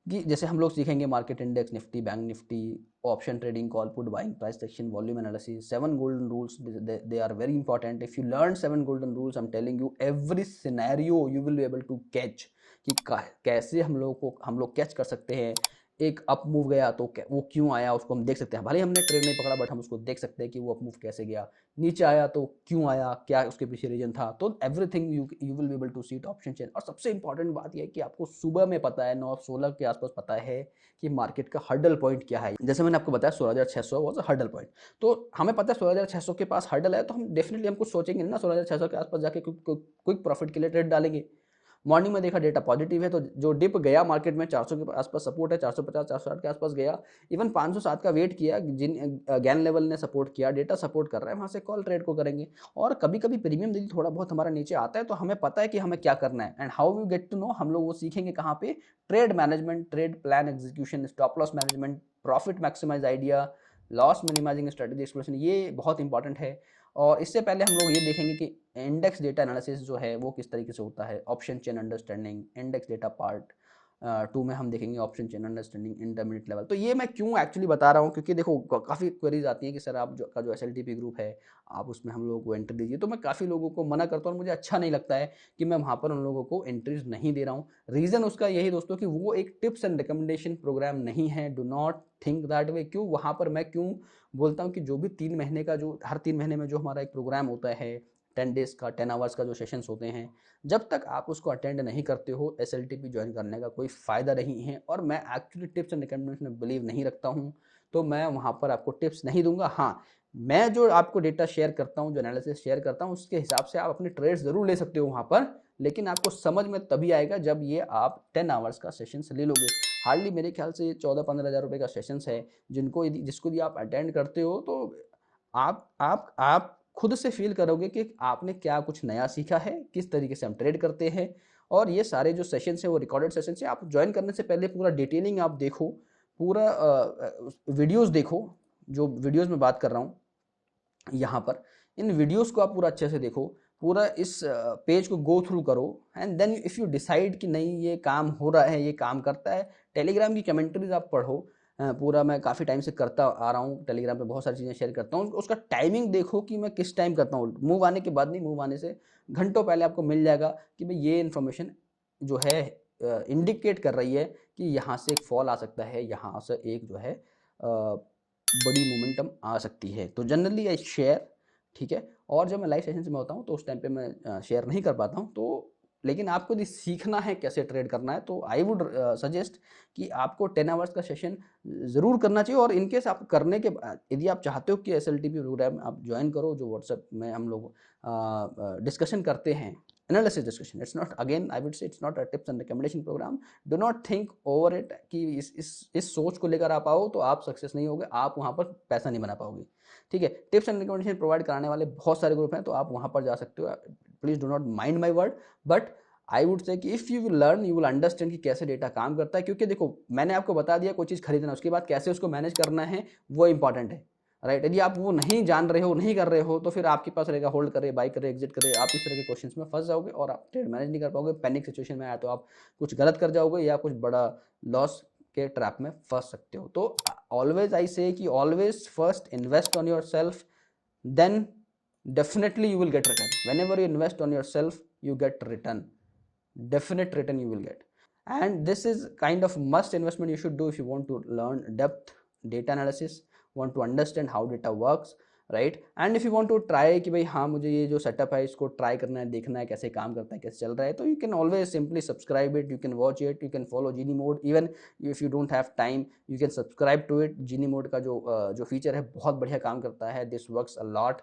कि जैसे हम लोग सीखेंगे market index, Nifty, bank Nifty, option trading, call put buying, price section, volume analysis, 7 golden rules, they are very important. If you learn 7 golden rules, I am telling you every scenario you will be able to catch, कि कैसे हम लोग catch कर सकते हैं। एक up move गया तो वो क्यों आया उसको हम देख सकते हैं, भले ही हमने ट्रेड नहीं पकड़ा बट हम उसको देख सकते हैं कि वो अप मूव कैसे गया, नीचे आया तो क्यों आया, क्या उसके पीछे रीजन था, तो everything you will be able to see it option chain. और सबसे इंपॉर्टेंट बात यह है कि आपको सुबह में पता है, 9-16 के आसपास पता है कि मार्केट का हर्डल पॉइंट क्या है। जैसे मैंने आपको बताया 16,600 वाज अ हर्डल पॉइंट, तो हमें पता है 16,600 के पास हर्डल है, तो हम डेफिनेटली हम कुछ सोचेंगे ना, 16,600 के आसपास जाके क्विक प्रॉफिट के लिए ट्रेड डालेंगे। मॉर्निंग में देखा डेटा पॉजिटिव है, तो जो डिप गया मार्केट में 400 के आसपास सपोर्ट है, 450 460 के आसपास गया, इवन 507 का वेट किया, जिन गैन लेवल ने सपोर्ट किया, डेटा सपोर्ट कर रहा है, वहां से कॉल ट्रेड को करेंगे। और कभी कभी प्रीमियम यदि थोड़ा बहुत हमारा नीचे आता है तो हमें पता है कि हमें क्या करना है, and how we get to know, हम लोग वो सीखेंगे कहाँ पे, trade management, trade plan execution, stop loss management, profit maximize idea, loss minimizing strategy exploration, ये बहुत इंपॉर्टेंट है। और इससे पहले हम लोग ये देखेंगे कि इंडेक्स डेटा एनालिसिस जो है वो किस तरीके से होता है, option chain understanding, index data part 2 में हम देखेंगे option chain understanding, intermediate level. तो ये मैं क्यों एक्चुअली बता रहा हूँ, क्योंकि देखो काफ़ी क्वेरीज आती हैं कि सर आप जो SLTP ग्रुप है आप उसमें हम लोगों को एंट्री दीजिए, तो मैं काफ़ी लोगों को मना करता हूँ और मुझे अच्छा नहीं लगता है कि मैं वहाँ पर उन लोगों को एंट्रीज नहीं दे रहा हूँ। रीज़न उसका यही दोस्तों कि वो एक टिप्स एंड रिकमेंडेशन प्रोग्राम नहीं है, do not think that way. क्यों वहाँ पर मैं क्यों बोलता हूँ कि जो भी 3 महीने का, जो हर 3 महीने में जो हमारा एक प्रोग्राम होता है 10 डेज का, 10 आवर्स का जो सेशंस होते हैं, जब तक आप उसको अटेंड नहीं करते हो SLTP ज्वाइन करने का कोई फ़ायदा नहीं है। और मैं एक्चुअली टिप्स एंड रिकमेंडेशन में बिलीव नहीं रखता हूँ, तो मैं वहाँ पर आपको टिप्स नहीं दूंगा। हाँ, मैं जो आपको डेटा शेयर करता हूँ, जो एनालिसिस शेयर करता हूँ, उसके हिसाब से आप अपने ट्रेड्स ज़रूर ले सकते हो वहाँ पर, लेकिन आपको समझ में तभी आएगा जब ये आप 10 आवर्स का सेशंस ले लोगे। हार्डली मेरे ख्याल से 14-15 हज़ार रुपये का सेशंस है, जिसको यदि आप अटेंड करते हो तो आप खुद से फील करोगे कि आपने क्या कुछ नया सीखा है, किस तरीके से हम ट्रेड करते हैं। और ये सारे जो सेशंस हैं वो रिकॉर्डेड सेशंस हैं, आप ज्वाइन करने से पहले पूरा डिटेलिंग आप देखो, पूरा वीडियोस देखो, जो वीडियोस में बात कर रहा हूँ यहाँ पर, इन वीडियोस को आप पूरा अच्छे से देखो। पूरा इस पेज को गो थ्रू करो and then if you decide कि नहीं ये काम हो रहा है, ये काम करता है, टेलीग्राम की कमेंट्रीज आप पढ़ो। पूरा मैं काफ़ी टाइम से करता आ रहा हूँ, टेलीग्राम पे बहुत सारी चीज़ें शेयर करता हूँ। उसका टाइमिंग देखो कि मैं किस टाइम करता हूँ, मूव आने के बाद नहीं, मूव आने से घंटों पहले आपको मिल जाएगा कि भाई ये इन्फॉर्मेशन जो है इंडिकेट कर रही है कि यहाँ से एक फॉल आ सकता है, यहाँ से एक जो है बड़ी मोमेंटम आ सकती है। तो जनरली आई शेयर, ठीक है। और जब मैं लाइव सेशन में होता हूँ तो उस टाइम पे मैं शेयर नहीं कर पाता हूँ। तो लेकिन आपको यदि सीखना है कैसे ट्रेड करना है तो आई वुड सजेस्ट कि आपको 10 आवर्स का सेशन ज़रूर करना चाहिए। और इनकेस आप करने के बाद यदि आप चाहते हो कि SLTP प्रोग्राम आप ज्वाइन करो, जो व्हाट्सएप में हम लोग डिस्कशन करते हैं, analysis discussion, it's not, again I would say it's not a tips and recommendation program. Do not think over it कि इस सोच को लेकर आप आओ तो आप सक्सेस नहीं होगे, आप वहाँ पर पैसा नहीं बना पाओगे, ठीक है। टिप्स एंड रिकमेंडेशन प्रोवाइड कराने वाले बहुत सारे ग्रुप हैं, तो आप वहाँ पर जा सकते हो। Please do not mind my word, but I would say कि if you will learn you will understand कि कैसे डेटा काम करता है। क्योंकि देखो मैंने आपको बता दिया कोई चीज़ खरीदना, उसके बाद कैसे उसको मैनेज करना है वो इंपॉर्टेंट है, राइट। यदि आप वो नहीं जान रहे हो, नहीं कर रहे हो, तो फिर आपके पास रहेगा होल्ड करे, बाई करे, एग्जिट करे, आप इस तरह के क्वेश्चंस में फंस जाओगे और आप ट्रेड मैनेज नहीं कर पाओगे। पैनिक सिचुएशन में आया तो आप कुछ गलत कर जाओगे या कुछ बड़ा लॉस के ट्रैप में फंस सकते हो। तो ऑलवेज आई से कि always first invest on your self, then definitely you will get return. Whenever you invest on yourself, you get return, definite return you will get. And this is kind of must investment you should do if you want to learn depth data analysis, want to understand how data works, right. And if you want to try कि भाई हाँ मुझे ये जो setup है इसको try करना है, देखना है कैसे काम करता है, कैसे चल रहा है, तो you can always simply subscribe it, you can watch it, you can follow genie mode. Even if you don't have time you can subscribe to it. Genie mode का जो फीचर है बहुत बढ़िया काम करता है, दिस वर्क्स अ लॉट।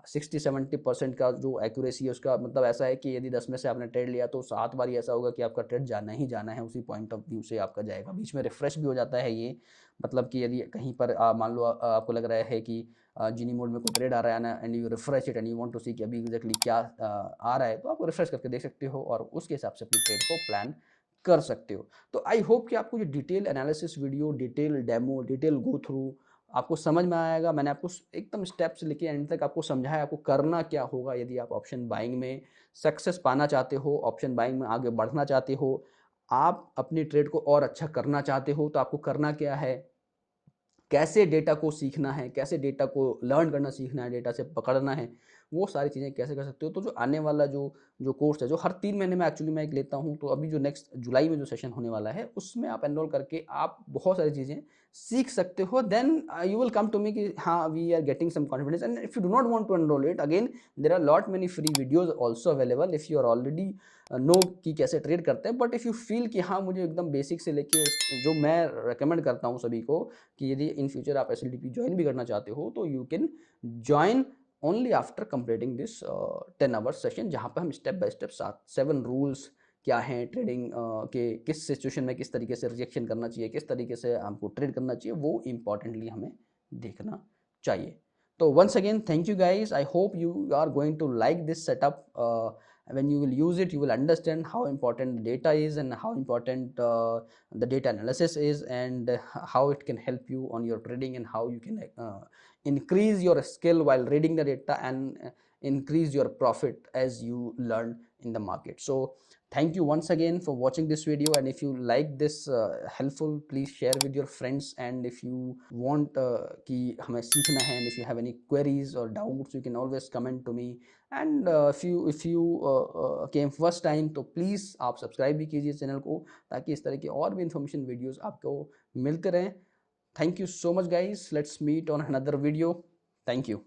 60-70% का जो एक्यूरेसी है उसका मतलब ऐसा है कि यदि 10 में से आपने ट्रेड लिया तो 7 बार ऐसा होगा कि आपका ट्रेड जाना ही जाना है, उसी पॉइंट ऑफ व्यू से आपका जाएगा। बीच में रिफ्रेश भी हो जाता है ये, मतलब कि यदि कहीं पर मान लो आपको लग रहा है कि जीनी मोड में कोई ट्रेड आ रहा है ना, and you refresh it and you want to see कि अभी एग्जैक्टली क्या आ रहा है, तो आप रिफ्रेश करके देख सकते हो और उसके हिसाब से अपनी ट्रेड को प्लान कर सकते हो। तो आई होप कि आपको जो detail analysis video, detail demo, detail go through आपको समझ में आएगा। मैंने आपको एकदम स्टेप्स लेके एंड तक आपको समझाया आपको करना क्या होगा यदि आप ऑप्शन बाइंग में सक्सेस पाना चाहते हो, ऑप्शन बाइंग में आगे बढ़ना चाहते हो, आप अपनी ट्रेड को और अच्छा करना चाहते हो, तो आपको करना क्या है, कैसे डेटा को सीखना है, कैसे डेटा को लर्न करना सीखना है, डेटा से पकड़ना है, वो सारी चीज़ें कैसे कर सकते हो। तो जो आने वाला जो कोर्स है, जो हर 3 महीने में एक्चुअली मैं एक लेता हूँ, तो अभी जो नेक्स्ट जुलाई में जो सेशन होने वाला है उसमें आप एनरोल करके आप बहुत सारी चीज़ें सीख सकते हो। Then you will come to me कि हाँ we are getting some confidence. And if you do not want to enroll it, again there are lot many free videos also available if you are already know कि कैसे trade करते हैं। But if you feel कि हाँ मुझे एकदम basic से लेके जो मैं रिकमेंड करता हूँ सभी को कि यदि इन फ्यूचर आप SLTP ज्वाइन भी करना चाहते हो तो you can join only after completing this 10 hours session, जहाँ पर हम स्टेप बाय स्टेप 7 रूल्स क्या हैं ट्रेडिंग के, किस सिचुएशन में किस तरीके से रिजेक्शन करना चाहिए, किस तरीके से हमको ट्रेड करना चाहिए, वो इंपॉर्टेंटली हमें देखना चाहिए। तो once again thank you guys, I hope you are going to like this setup. When you will use it you will understand how important the data is and how important the data analysis is, and how it can help you on your trading, and how you can increase your skill while reading the data and increase your profit as you learn in the market. So thank you once again for watching this video, and if you like this helpful, please share with your friends, and if you want कि हमें सीखना है, and if you have any queries or doubts you can always comment to me, and if you came first time तो please आप subscribe भी कीजिए channel को, ताकि इस तरह की और भी इन्फॉर्मेशन वीडियोस आपको मिलते रहें। Thank you so much guys, let's meet on another video. Thank you.